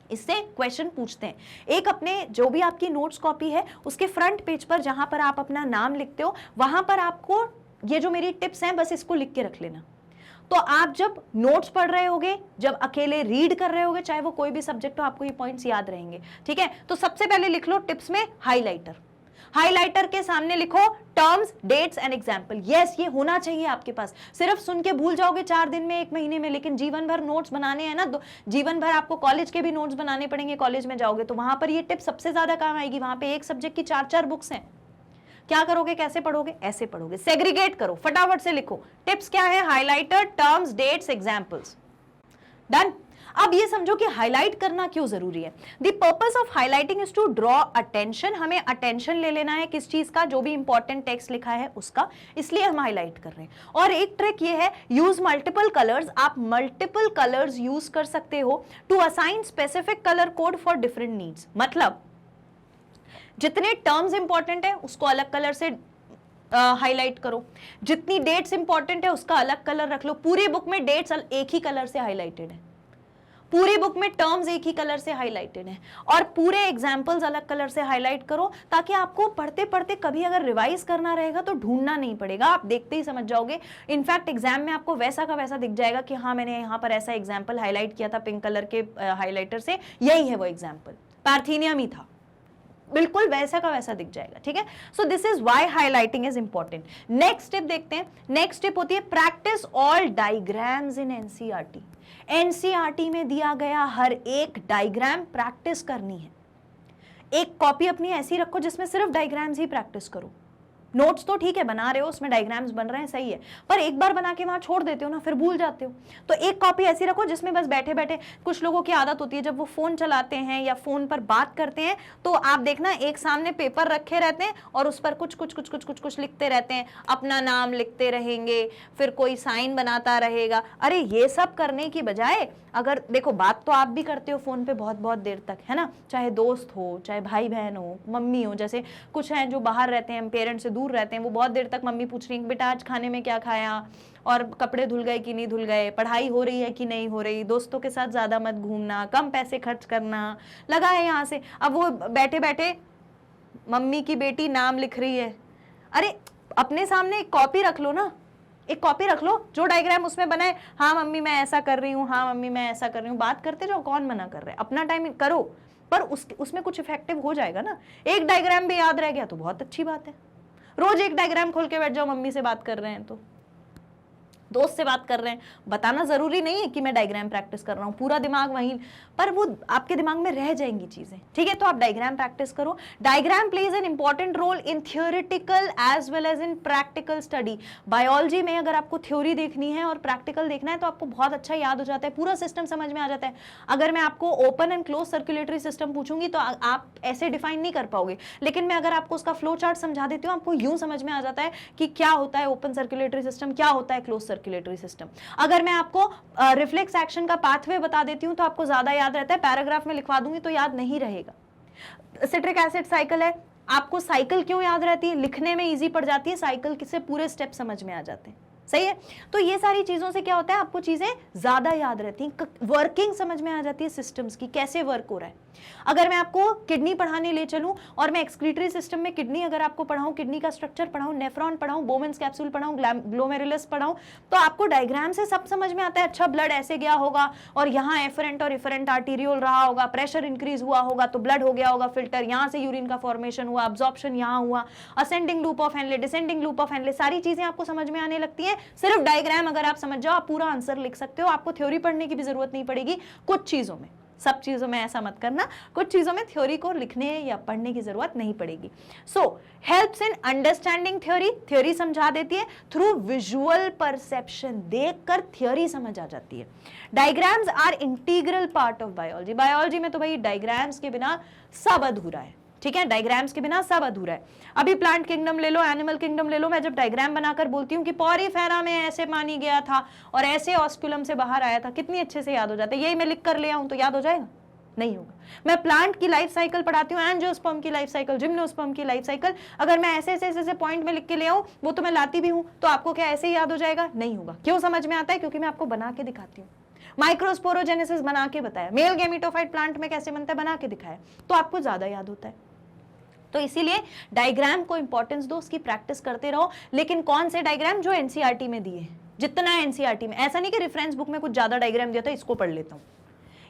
इससे क्वेश्चन पूछते हैं। एक अपने जो भी आपकी नोट्स कॉपी है उसके फ्रंट पेज पर जहां पर आप अपना नाम लिखते हो, वहां पर आपको ये जो मेरी टिप्स हैं बस इसको लिख के रख लेना। तो आप जब नोट्स पढ़ रहे होगे, जब अकेले रीड कर रहे होगे, चाहे वो कोई भी सब्जेक्ट हो, आपको ये पॉइंट्स याद रहेंगे, ठीक है? तो सबसे पहले लिख लो टिप्स में हाइलाइटर। हाइलाइटर के सामने लिखो terms, dates and example. Yes, ये होना चाहिए आपके पास। सिर्फ सुन के भूल जाओगे 4 दिन में, 1 महीने में, लेकिन जीवन भर नोट्स बनाने हैं ना, जीवन भर आपको कॉलेज के भी नोट्स बनाने पड़ेंगे। कॉलेज में जाओगे तो वहां पर ये टिप सबसे ज्यादा काम आएगी। वहां पे एक सब्जेक्ट की 4-4 बुक्स हैं। क्या करोगे, कैसे पढ़ोगे? ऐसे पढ़ोगे। सेग्रीगेट करो, फटाफट से लिखो। टिप्स क्या है? Highlighter, terms, dates, examples. Done. अब ये समझो कि हाईलाइट करना क्यों जरूरी है। The purpose of highlighting is to draw attention. हमें अटेंशन ले लेना है किस चीज का? जो भी इंपॉर्टेंट टेक्स्ट लिखा है उसका, इसलिए हम हाईलाइट कर रहे हैं। और एक ट्रिक ये है, यूज मल्टीपल कलर्स। आप मल्टीपल कलर्स यूज कर सकते हो to assign specific colour code for different needs. मतलब जितने टर्म्स इंपॉर्टेंट है उसको अलग कलर से हाईलाइट करो, जितनी डेट्स इंपॉर्टेंट है उसका अलग कलर रख लो। पूरी बुक में डेट्स एक ही कलर से हाईलाइटेड है, पूरी बुक में टर्म्स एक ही कलर से हाईलाइटेड है, और पूरे एग्जाम्पल्स अलग कलर से हाईलाइट करो, ताकि आपको पढ़ते पढ़ते कभी अगर रिवाइज करना रहेगा तो ढूंढना नहीं पड़ेगा, आप देखते ही समझ जाओगे। इनफैक्ट एग्जाम में आपको वैसा का वैसा दिख जाएगा कि हाँ मैंने यहाँ पर ऐसा एग्जाम्पल हाईलाइट किया था पिंक कलर के हाईलाइटर से, यही है वो एग्जाम्पल, पार्थेनियम ही था, बिल्कुल वैसा का वैसा दिख जाएगा। ठीक है, so this is why highlighting is important. Next tip देखते हैं। नेक्स्ट टिप होती है practice all diagrams in NCERT. NCERT में दिया गया हर एक डायग्राम प्रैक्टिस करनी है। एक कॉपी अपनी ऐसी रखो जिसमें सिर्फ डायग्राम्स ही प्रैक्टिस करो। नोट्स तो ठीक है बना रहे हो, उसमें डायग्राम्स बन रहे हैं, सही है, पर एक बार बना के वहां छोड़ देते हो ना, फिर भूल जाते हो। तो एक कॉपी ऐसी रखो जिसमें बस बैठे बैठे, कुछ लोगों की आदत होती है जब वो फोन चलाते हैं या फोन पर बात करते हैं तो आप देखना एक सामने पेपर रखे रहते हैं और उस पर कुछ कुछ कुछ कुछ कुछ कुछ लिखते रहते हैं, अपना नाम लिखते रहेंगे, फिर कोई साइन बनाता रहेगा। अरे ये सब करने की बजाय अगर देखो, बात तो आप भी करते हो फोन पे बहुत बहुत देर तक, है ना, चाहे दोस्त हो, चाहे भाई बहन हो, मम्मी हो, जैसे कुछ हैं जो बाहर रहते हैं, पेरेंट्स से दूर रहते हैं, वो बहुत देर तक मम्मी पूछ रही है बेटा आज खाने में क्या खाया, और कपड़े धुल गए कि नहीं धुल गए, पढ़ाई हो रही है कि नहीं हो रही, दोस्तों के साथ ज्यादा मत घूमना, कम पैसे खर्च करना, लगा है यहाँ से। अब वो बैठे बैठे मम्मी की बेटी नाम लिख रही है। अरे अपने सामने एक कॉपी रख लो ना, एक कॉपी रख लो, जो डायग्राम उसमें बनाए, हाँ मम्मी मैं ऐसा कर रही हूँ, हाँ मम्मी मैं ऐसा कर रही हूँ, बात करते जाओ, कौन मना कर रहा है, अपना टाइम करो, पर उसमें कुछ इफेक्टिव हो जाएगा ना। एक डायग्राम भी याद रह गया तो बहुत अच्छी बात है, रोज एक डायग्राम खोल के बैठ जाओ, मम्मी से बात कर रहे हैं तो दोस्त से बात कर रहे हैं, बताना जरूरी नहीं है कि मैं डायग्राम प्रैक्टिस कर रहा हूं, पूरा दिमाग वहीं, पर वो आपके दिमाग में रह जाएंगी चीजें, ठीक है। तो आप डायग्राम प्रैक्टिस करो। Diagram plays an important role in theoretical as well as in practical study. Biology में अगर आपको थ्योरी देखनी है और प्रैक्टिकल देखना है तो आपको बहुत अच्छा याद हो जाता है, पूरा सिस्टम समझ में आ जाता है। अगर मैं आपको open and close circulatory system पूछूंगी तो आप ऐसे डिफाइन नहीं कर पाओगे, लेकिन मैं अगर आपको उसका फ्लो चार्ट समझा देती हूँ, आपको यूं समझ में आ जाता है कि क्या होता है ओपन सर्कुलेटरी सिस्टम, क्या होता है क्लोज सर्कुलेटरी सिस्टम। अगर मैं आपको रिफ्लेक्स एक्शन का पाथवे बता देती हूं तो आपको ज्यादा याद रहता है, पैराग्राफ में लिखवा दूंगी तो याद नहीं रहेगा। सिट्रिक एसिड साइकिल है, आपको साइकिल क्यों याद रहती है, लिखने में इजी पड़ जाती है, साइकिल से पूरे स्टेप समझ में आ जाते हैं, सही है। तो ये सारी चीजों से क्या होता है, आपको चीजें ज्यादा याद रहती हैं, वर्किंग समझ में आ जाती है सिस्टम्स की, कैसे वर्क हो रहा है। अगर मैं आपको किडनी पढ़ाने ले चलूं और मैं एक्सक्रीटरी सिस्टम में किडनी अगर आपको पढ़ाऊं, किडनी का स्ट्रक्चर पढ़ाऊं, नेफ्रॉन पढ़ाऊं, बोवेन्स कैप्सूल पढ़ाऊं, ग्लोमेरुलस पढ़ाऊं, तो आपको डायग्राम से सब समझ में आता है। अच्छा, ब्लड ऐसे गया होगा और यहाँ एफरेंट और इफरेंट आर्टीरियोल रहा होगा, प्रेशर इंक्रीज हुआ होगा तो ब्लड हो गया होगा फिल्टर, यहाँ से यूरिन का फॉर्मेशन हुआ, अब्जॉर्प्शन यहाँ हुआ, ascending loop of Henle, descending loop of Henle, सारी चीजें आपको समझ में आने लगती है। सिर्फ डायग्राम अगर आप समझ जाओ, आप पूरा आंसर लिख सकते हो, आपको थ्योरी पढ़ने की भी जरूरत नहीं पड़ेगी। कुछ चीजों में, सब चीजों में ऐसा मत करना, कुछ चीजों में थ्योरी को लिखने या पढ़ने की जरूरत नहीं पड़ेगी। So helps in understanding theory, theory समझा देती है थ्रू विजुअल परसेप्शन, देखकर थ्योरी समझ आ जाती है। Diagrams are integral part of biology, biology में तो भाई डायग्राम्स के बिना सब अधूरा है, ठीक है, डायग्राम्स के बिना सब अधूरा है। अभी प्लांट किंगडम ले लो, एनिमल किंगडम ले लो, मैं जब डायग्राम बनाकर बोलती हूँ कि पॉरीफेरा में ऐसे पानी गया था और ऐसे ऑस्कुलम से बाहर आया था, कितनी अच्छे से याद हो जाता है। यही मैं लिख कर ले आऊं तो याद हो जाएगा? नहीं होगा। मैं प्लांट की लाइफ साइकिल पढ़ाती हूँ, एंजियोस्पर्म की लाइफ साइकिल, जिम्नोस्पर्म की लाइफ साइकिल, अगर मैं ऐसे ऐसे पॉइंट में लिख के ले आऊं, वो तो मैं लाती भी हूँ, तो आपको क्या ऐसे ही याद हो जाएगा? नहीं होगा। क्यों समझ में आता है? क्योंकि मैं आपको बना के दिखाती हूँ। माइक्रोस्पोरोजेनेसिस बना के बताया, मेल गेमिटोफाइट प्लांट में कैसे बनता है बना के दिखाया, तो आपको ज्यादा याद होता है। तो इसीलिए डायग्राम को इंपॉर्टेंस दो, उसकी प्रैक्टिस करते रहो। लेकिन कौन से डायग्राम? जो एनसीईआरटी में दिए, जितना है एनसीईआरटी में, ऐसा नहीं कि रेफरेंस बुक में कुछ ज्यादा डायग्राम दिया था इसको पढ़ लेता हूं,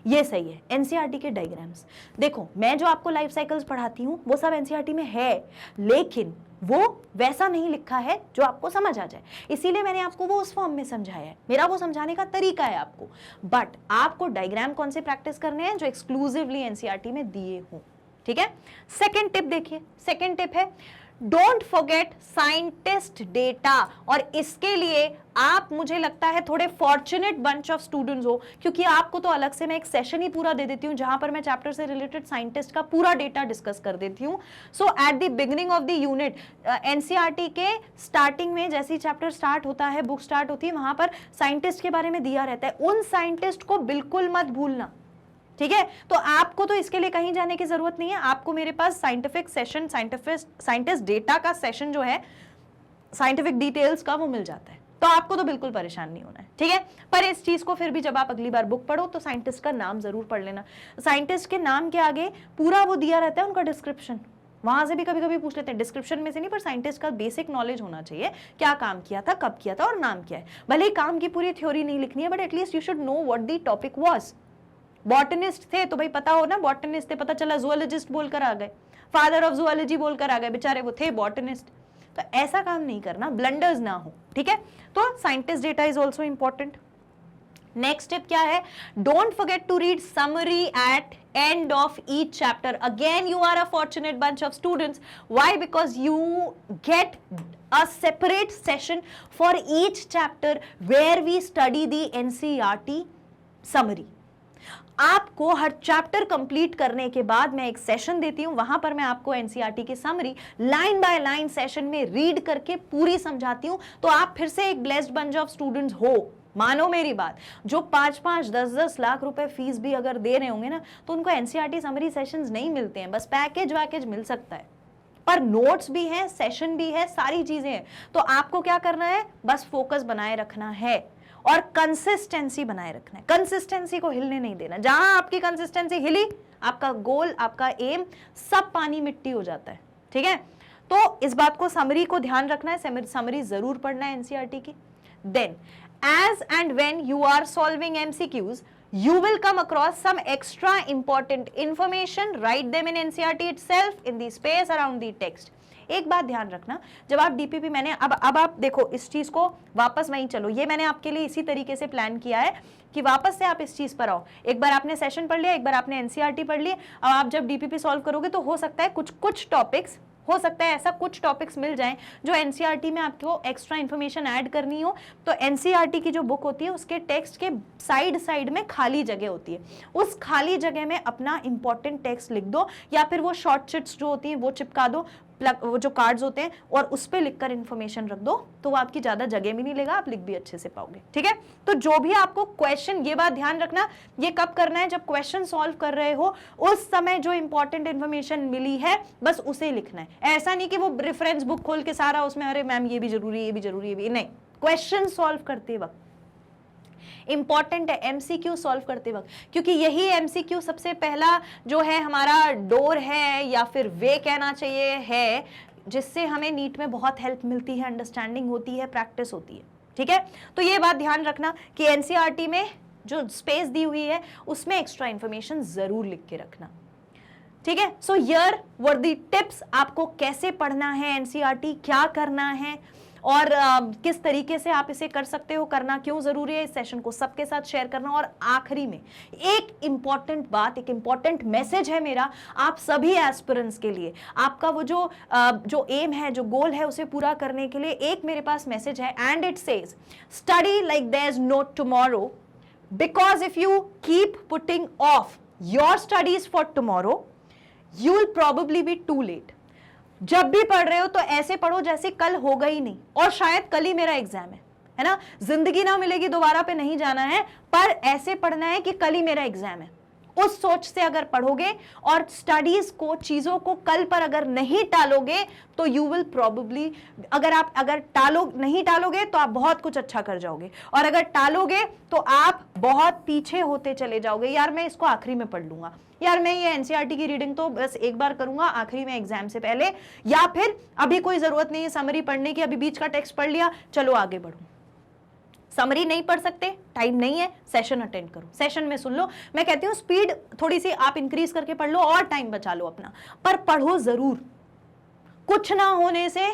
ये सही है। एनसीईआरटी के डायग्राम्स देखो, मैं जो आपको लाइफ साइकिल्स पढ़ाती हूं वो सब एनसीईआरटी में है, लेकिन वो वैसा नहीं लिखा है जो आपको समझ आ जाए, इसीलिए मैंने आपको वो उस फॉर्म में समझाया है, मेरा वो समझाने का तरीका है आपको। बट आपको डायग्राम कौन से प्रैक्टिस करने हैं? जो एक्सक्लूसिवली एनसीईआरटी में दिए हों, ठीक है। सेकेंड टिप देखिए, सेकेंड टिप है डोंट फॉरगेट साइंटिस्ट डेटा। और इसके लिए आप, मुझे लगता है, थोड़े फॉर्चुनेट बंच ऑफ स्टूडेंट्स हो, क्योंकि आपको तो अलग से मैं एक सेशन ही पूरा दे देती हूं जहां पर मैं चैप्टर से रिलेटेड साइंटिस्ट का पूरा डेटा डिस्कस कर देती हूं। So at the beginning of the unit, NCERT के स्टार्टिंग में जैसे ही चैप्टर स्टार्ट होता है, बुक स्टार्ट होती है, वहां पर साइंटिस्ट के बारे में दिया रहता है। उन साइंटिस्ट को बिल्कुल मत भूलना, ठीक है। तो आपको तो इसके लिए कहीं जाने की जरूरत नहीं है, आपको मेरे पास साइंटिफिक सेशन, साइंटिस्ट डेटा का सेशन जो है, साइंटिफिक डिटेल्स का, वो मिल जाता है, तो आपको तो बिल्कुल परेशान नहीं होना है, ठीक है। पर इस चीज को फिर भी जब आप अगली बार बुक पढ़ो तो साइंटिस्ट का नाम जरूर पढ़ लेना। साइंटिस्ट के नाम के आगे पूरा वो दिया रहता है, उनका डिस्क्रिप्शन, वहां से भी कभी कभी पूछ लेते हैं, डिस्क्रिप्शन में से नहीं, पर साइंटिस्ट का बेसिक नॉलेज होना चाहिए, क्या काम किया था, कब किया था और नाम क्या है। भले ही काम की पूरी थ्योरी नहीं लिखनी है, but at least you should know what the topic was. Botanist थे तो भाई पता हो ना, बॉटनिस्ट थे, पता चला जूलॉजिस्ट बोलकर आ गए, फादर ऑफ जूलॉजी बोलकर आ गए, बेचारे वो थे बॉटनिस्ट। तो ऐसा काम नहीं करना, ब्लंडर्स ना हो, ठीक है। तो scientist data is also important. Next step क्या है? Don't forget to read summary at end of each chapter. Again, you are a fortunate bunch of students. Why? Because you get a separate session for each chapter where we study the NCERT summary. आपको हर chapter complete करने के बाद मैं एक session देती हूं, वहां पर मैं आपको एनसीईआरटी की summary line by line session में रीड करके पूरी समझाती हूं। तो आप फिर से एक ब्लेस्ड बंच ऑफ स्टूडेंट्स हो, मानो मेरी बात। जो 5-5, 10-10 लाख रुपए फीस भी अगर दे रहे होंगे ना, तो उनको एनसीईआरटी समरी सेशंस नहीं मिलते हैं, बस पैकेज मिल सकता है, पर नोट्स भी हैं, सेशन भी है, सारी चीजें हैं। तो आपको क्या करना है? बस फोकस बनाए रखना है और कंसिस्टेंसी बनाए रखना है। कंसिस्टेंसी को हिलने नहीं देना। जहां आपकी कंसिस्टेंसी हिली, आपका गोल, आपका एम सब पानी मिट्टी हो जाता है, ठीक है। तो इस बात को, समरी को ध्यान रखना है, समरी जरूर पढ़ना है एनसीईआरटी की। Then as and when you are solving MCQs, you will come across some extra important information. Write them in NCERT itself, in the space around the text. एक बात ध्यान रखना, जब आप डीपीपी, मैंने अब आप देखो इस चीज को वापस वहीं चलो, ये मैंने आपके लिए इसी तरीके से प्लान किया है कि वापस से आप इस चीज पर आओ। एक बार आपने सेशन पढ़ लिया, एक बार आपने एनसीईआरटी पढ़ लिया, अब आप जब डीपीपी सॉल्व करोगे तो हो सकता है कुछ टॉपिक्स, हो सकता है ऐसा कुछ टॉपिक्स मिल जाएं जो एनसीईआरटी में आपको एक्स्ट्रा इन्फॉर्मेशन ऐड करनी हो, तो एनसीईआरटी की जो बुक होती है उसके टेक्स्ट के साइड में खाली जगह होती है, उस खाली जगह में अपना इंपॉर्टेंट टेक्स्ट लिख दो, या फिर वो शॉर्ट शीट्स जो होती हैं वो चिपका दो, वो जो कार्ड्स होते हैं, और उस पे लिखकर इन्फॉर्मेशन रख दो, तो वो आपकी ज्यादा जगह भी नहीं लेगा, आप लिख भी अच्छे से पाओगे। ठीक है, तो जो भी आपको क्वेश्चन, ये बात ध्यान रखना, ये कब करना है, जब क्वेश्चन सॉल्व कर रहे हो उस समय जो इंपॉर्टेंट इन्फॉर्मेशन मिली है बस उसे लिखना है। ऐसा नहीं कि वो रेफरेंस बुक खोल के सारा उसमें अरे मैम ये भी जरूरी है, ये भी जरूरी है, ये भी नहीं। क्वेश्चन सॉल्व करते वक्त इंपॉर्टेंट है एमसीक्यू सॉल्व करते वक्त, क्योंकि यही एमसीक्यू सबसे पहला जो है हमारा डोर है, या फिर वे कहना चाहिए है, जिससे हमें नीट में बहुत हेल्प मिलती है, अंडरस्टैंडिंग होती है, प्रैक्टिस होती है। ठीक है, तो ये बात ध्यान रखना कि एनसीईआरटी में जो स्पेस दी हुई है उसमें एक्स्ट्रा इंफॉर्मेशन जरूर लिख के रखना। ठीक है, so here were the tips, आपको कैसे पढ़ना है एनसीईआरटी, क्या करना है, और किस तरीके से आप इसे कर सकते हो, करना क्यों जरूरी है, इस सेशन को सबके साथ शेयर करना। और आखिरी में एक इंपॉर्टेंट बात, एक इंपॉर्टेंट मैसेज है मेरा आप सभी एस्पिरेंट्स के लिए, आपका वो जो एम है, जो गोल है, उसे पूरा करने के लिए एक मेरे पास मैसेज है, and it says study like there is no tomorrow, because if you keep putting off your studies for tomorrow you will probably be too late. जब भी पढ़ रहे हो तो ऐसे पढ़ो जैसे कल होगा ही नहीं, और शायद कल ही मेरा एग्जाम है ना, जिंदगी ना मिलेगी दोबारा पे, नहीं जाना है, पर ऐसे पढ़ना है कि कल ही मेरा एग्जाम है। उस सोच से अगर पढ़ोगे और स्टडीज को, चीजों को कल पर अगर नहीं टालोगे तो यू विल प्रोबेबली, अगर नहीं टालोगे तो आप बहुत कुछ अच्छा कर जाओगे, और अगर टालोगे तो आप बहुत पीछे होते चले जाओगे। यार मैं इसको आखिरी में पढ़ लूंगा, यार मैं ये एनसीईआरटी की रीडिंग तो बस एक बार करूंगा आखिरी में एग्जाम से पहले, या फिर अभी कोई जरूरत नहीं है समरी पढ़ने की, अभी बीच का टेक्स्ट पढ़ लिया, चलो आगे बढ़ो। समरी नहीं पढ़ सकते, टाइम नहीं है, सेशन अटेंड करो, सेशन में सुन लो। मैं कहती हूँ स्पीड थोड़ी सी आप इंक्रीज करके पढ़ लो और टाइम बचा लो अपना, पर पढ़ो जरूर। कुछ ना होने से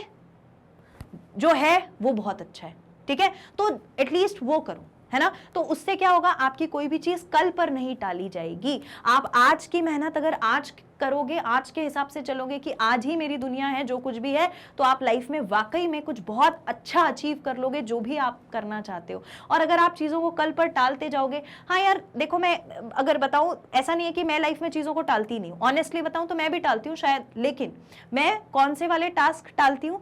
जो है वो बहुत अच्छा है। ठीक है, तो एटलीस्ट वो करो, है ना, तो उससे क्या होगा, आपकी कोई भी चीज कल पर नहीं टाली जाएगी। आप आज की मेहनत अगर आज करोगे, आज के हिसाब से चलोगे कि आज ही मेरी दुनिया है, जो कुछ भी है, तो आप लाइफ में वाकई में कुछ बहुत अच्छा अचीव कर लोगे, जो भी आप करना चाहते हो। और अगर आप चीजों को कल पर टालते जाओगे, हाँ यार देखो, मैं अगर बताऊं, ऐसा नहीं है कि मैं लाइफ में चीजों को टालती नहीं हूँ, ऑनेस्टली बताऊं तो मैं भी टालती हूँ शायद, लेकिन मैं कौन से वाले टास्क टालती हूँ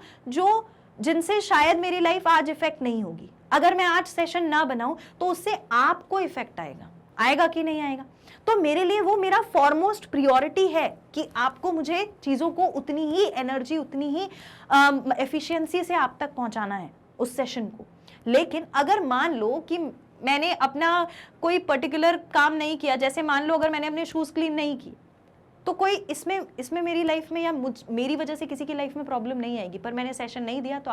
जिनसे शायद मेरी लाइफ आज इफेक्ट नहीं होगी। अगर मैं आज सेशन ना बनाऊं तो उससे आपको इफेक्ट आएगा कि नहीं आएगा, तो मेरे लिए वो मेरा फॉरमोस्ट प्रायोरिटी है कि आपको, मुझे चीजों को उतनी ही एनर्जी, उतनी ही एफिशिएंसी से आप तक पहुंचाना है उस सेशन को। लेकिन अगर मान लो कि मैंने अपना कोई पर्टिकुलर काम नहीं किया, जैसे मान लो अगर मैंने अपने शूज क्लीन नहीं किए, तो कोई इसमें मेरी लाइफ में या मेरी वजह से किसी की लाइफ में प्रॉब्लम नहीं आएगी, पर मैंने सेशन नहीं दिया तो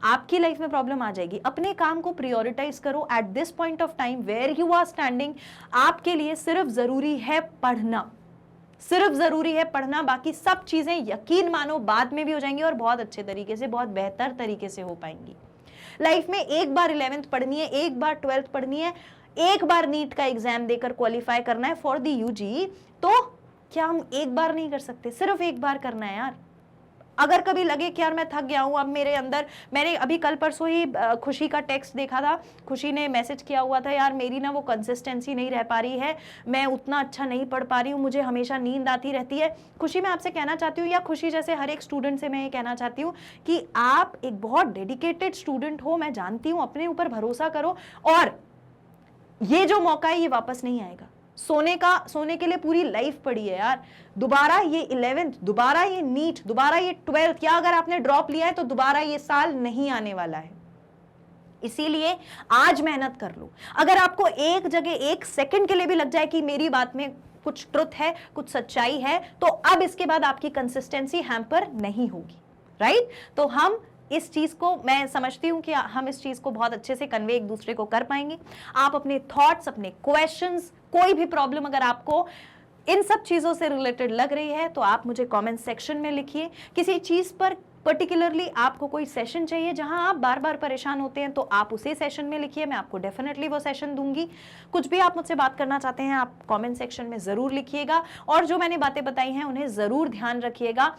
आपकी लाइफ में प्रॉब्लम आ जाएगी। अपने काम को प्रायोरिटाइज करो at this point of time where you are standing. आपके लिए सिर्फ जरूरी है पढ़ना, सिर्फ जरूरी है पढ़ना, बाकी सब चीजें यकीन मानो बाद में भी हो जाएंगी और बहुत अच्छे तरीके से, बहुत बेहतर तरीके से हो पाएंगी। लाइफ में एक बार 11th पढ़नी है, एक बार 12th पढ़नी है, एक बार नीट का एग्जाम देकर क्वालिफाई करना है फॉर द यूजी, तो क्या हम एक बार नहीं कर सकते? सिर्फ एक बार करना है यार। अगर कभी लगे कि यार मैं थक गया हूं, अब मेरे अंदर, मैंने अभी कल परसों ही खुशी का टेक्स्ट देखा था, खुशी ने मैसेज किया हुआ था, यार मेरी ना वो कंसिस्टेंसी नहीं रह पा रही है, मैं उतना अच्छा नहीं पढ़ पा रही हूँ, मुझे हमेशा नींद आती रहती है। खुशी मैं आपसे कहना चाहती हूँ, या खुशी जैसे हर एक स्टूडेंट से मैं ये कहना चाहती हूँ कि आप एक बहुत डेडिकेटेड स्टूडेंट हो, मैं जानती हूँ, अपने ऊपर भरोसा करो, और ये जो मौका है ये वापस नहीं आएगा। सोने के लिए पूरी लाइफ पड़ी है यार। दोबारा ये 11th, दोबारा ये नीट, दोबारा ये 12th, या अगर आपने ड्रॉप लिया है तो दोबारा ये साल नहीं आने वाला है। इसीलिए आज मेहनत कर लो। अगर आपको एक जगह एक सेकंड के लिए भी लग जाए कि मेरी बात में कुछ ट्रुथ है, कुछ सच्चाई है, तो अब इसके बाद आपकी कंसिस्टेंसी हैम्पर नहीं होगी, राइट? तो हम इस चीज को, मैं समझती हूं कि हम इस चीज को बहुत अच्छे से कन्वे एक दूसरे को कर पाएंगे। आप अपने थॉट्स, अपने क्वेश्चंस, कोई भी प्रॉब्लम अगर आपको इन सब चीजों से रिलेटेड लग रही है तो आप मुझे कमेंट सेक्शन में लिखिए। किसी चीज पर पर्टिकुलरली आपको कोई सेशन चाहिए जहां आप बार बार परेशान होते हैं, तो आप उसे सेशन में लिखिए, मैं आपको डेफिनेटली वो सेशन दूंगी। कुछ भी आप मुझसे बात करना चाहते हैं आप कमेंट सेक्शन में जरूर लिखिएगा, और जो मैंने बातें बताई हैं उन्हें जरूर ध्यान रखिएगा।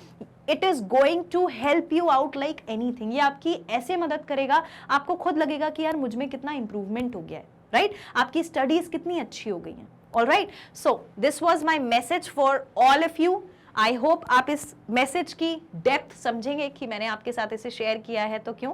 It is going to help you out like anything. ये आपकी ऐसे मदद करेगा, आपको खुद लगेगा कि यार मुझ में कितना इंप्रूवमेंट हो गया है, राइट? आपकी स्टडीज कितनी अच्छी हो गई हैं। Alright, so this was my message for all of you. I hope आप इस मैसेज की डेप्थ समझेंगे कि मैंने आपके साथ इसे शेयर किया है तो क्यों।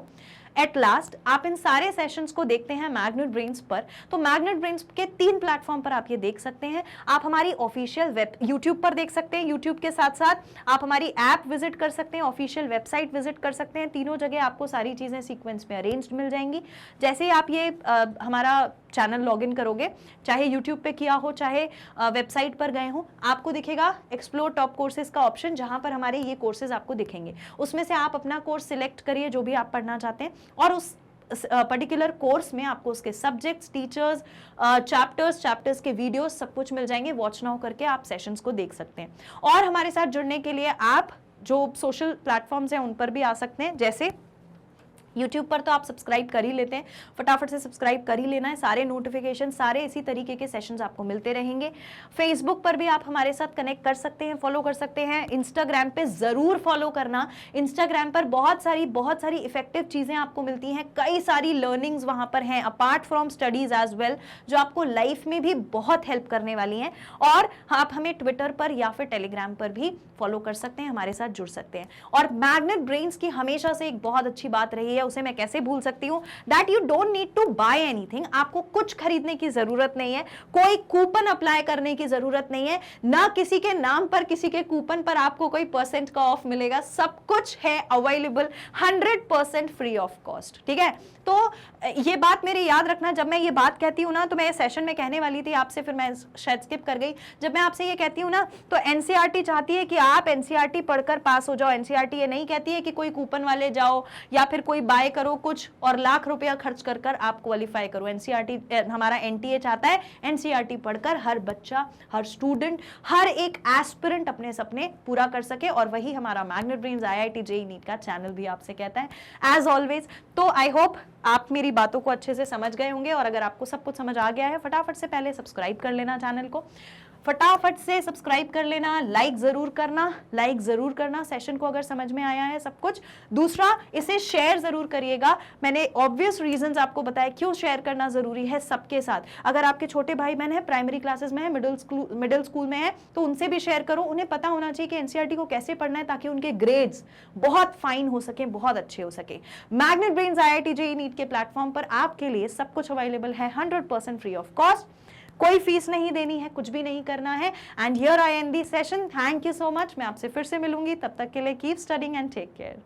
एट लास्ट आप इन सारे सेशंस को देखते हैं मैग्नेट ब्रेन्स पर, तो मैग्नेट ब्रेन्स के 3 प्लेटफॉर्म पर आप ये देख सकते हैं। आप हमारी ऑफिशियल वेब यूट्यूब पर देख सकते हैं, यूट्यूब के साथ साथ आप हमारी ऐप विजिट कर सकते हैं, ऑफिशियल वेबसाइट विजिट कर सकते हैं। तीनों जगह आपको सारी चीजें सीक्वेंस में अरेंज्ड मिल जाएंगी। जैसे ही आप ये हमारा चैनल लॉगिन करोगे, चाहे यूट्यूब पे किया हो चाहे वेबसाइट पर गए हो, आपको दिखेगा एक्सप्लोर टॉप कोर्सेज का ऑप्शन, जहां पर हमारे ये कोर्सेज आपको दिखेंगे। उसमें से आप अपना कोर्स सिलेक्ट करिए जो भी आप पढ़ना चाहते हैं, और उस पर्टिकुलर कोर्स में आपको उसके सब्जेक्ट्स, टीचर्स, चैप्टर्स के वीडियोस सब कुछ मिल जाएंगे। वॉच नाउ करके आप सेशंस को देख सकते हैं। और हमारे साथ जुड़ने के लिए आप जो सोशल प्लेटफॉर्म्स हैं उन पर भी आ सकते हैं। जैसे YouTube पर तो आप सब्सक्राइब कर ही लेते हैं, फटाफट से सब्सक्राइब कर ही लेना है। सारे नोटिफिकेशन, सारे इसी तरीके के सेशंस आपको मिलते रहेंगे। फेसबुक पर भी आप हमारे साथ कनेक्ट कर सकते हैं, फॉलो कर सकते हैं। इंस्टाग्राम पे जरूर फॉलो करना। इंस्टाग्राम पर बहुत सारी इफेक्टिव चीजें आपको मिलती हैं, कई सारी लर्निंग्स वहां पर हैं apart from studies as well, जो आपको लाइफ में भी बहुत हेल्प करने वाली हैं। और आप हमें ट्विटर पर या फिर टेलीग्राम पर भी फॉलो कर सकते हैं, हमारे साथ जुड़ सकते हैं। और मैग्नेट ब्रेन्स की हमेशा से एक बहुत अच्छी बात रही है, उसे मैं कैसे भूल सकती हूं, that you don't need to buy anything. आपको कुछ खरीदने की जरूरत नहीं है, कोई कूपन अप्लाई करने की जरूरत नहीं है, ना किसी के नाम पर किसी के कूपन पर आपको कोई % का ऑफ मिलेगा। सब कुछ है अवेलेबल 100% फ्री ऑफ कॉस्ट। ठीक है, तो ये बात मेरी याद रखना। जब मैं ये बात कहती हूं ना, तो मैं सेशन में कहने वाली थी आपसे, फिर मैं शायद स्किप कर गई। जब मैं आपसे ये कहती हूं ना, तो एनसीईआरटी चाहती है कि आप एनसीईआरटी पढ़कर पास हो जाओ। एनसीईआरटी ये नहीं कहती है कि कोई कूपन वाले जाओ या फिर कोई बाय करो कुछ और लाख रुपया खर्च कर कर आप क्वालिफाई करो। एनसीईआरटी, हमारा एनटीए चाहता है एनसीईआरटी पढ़कर हर बच्चा, हर स्टूडेंट, हर एक एस्पिरेंट अपने सपने पूरा कर सके। और वही हमारा Magnet Brains IIT JEE NEET का चैनल भी आपसे कहता है एज ऑलवेज। तो आई होप आप मेरी बातों को अच्छे से समझ गए होंगे, और अगर आपको सब कुछ समझ आ गया है, फटाफट से पहले सब्सक्राइब कर लेना चैनल को, फटाफट से सब्सक्राइब कर लेना, लाइक जरूर करना सेशन को अगर समझ में आया है सब कुछ। दूसरा, इसे शेयर जरूर करिएगा। मैंने ऑब्वियस रीजंस आपको बताया क्यों शेयर करना जरूरी है सबके साथ। अगर आपके छोटे भाई बहन है, प्राइमरी क्लासेस में है, मिडिल स्कूल में है, तो उनसे भी शेयर करो। उन्हें पता होना चाहिए कि एनसीईआरटी को कैसे पढ़ना है, ताकि उनके ग्रेड्स बहुत फाइन हो सके, बहुत अच्छे हो सके। Magnet Brains IIT JEE NEET के प्लेटफॉर्म पर आपके लिए सब कुछ अवेलेबल है 100% फ्री ऑफ कॉस्ट। कोई फीस नहीं देनी है, कुछ भी नहीं करना है। And here I end the session. Thank you so much. मैं आपसे फिर से मिलूंगी, तब तक के लिए keep studying and take care.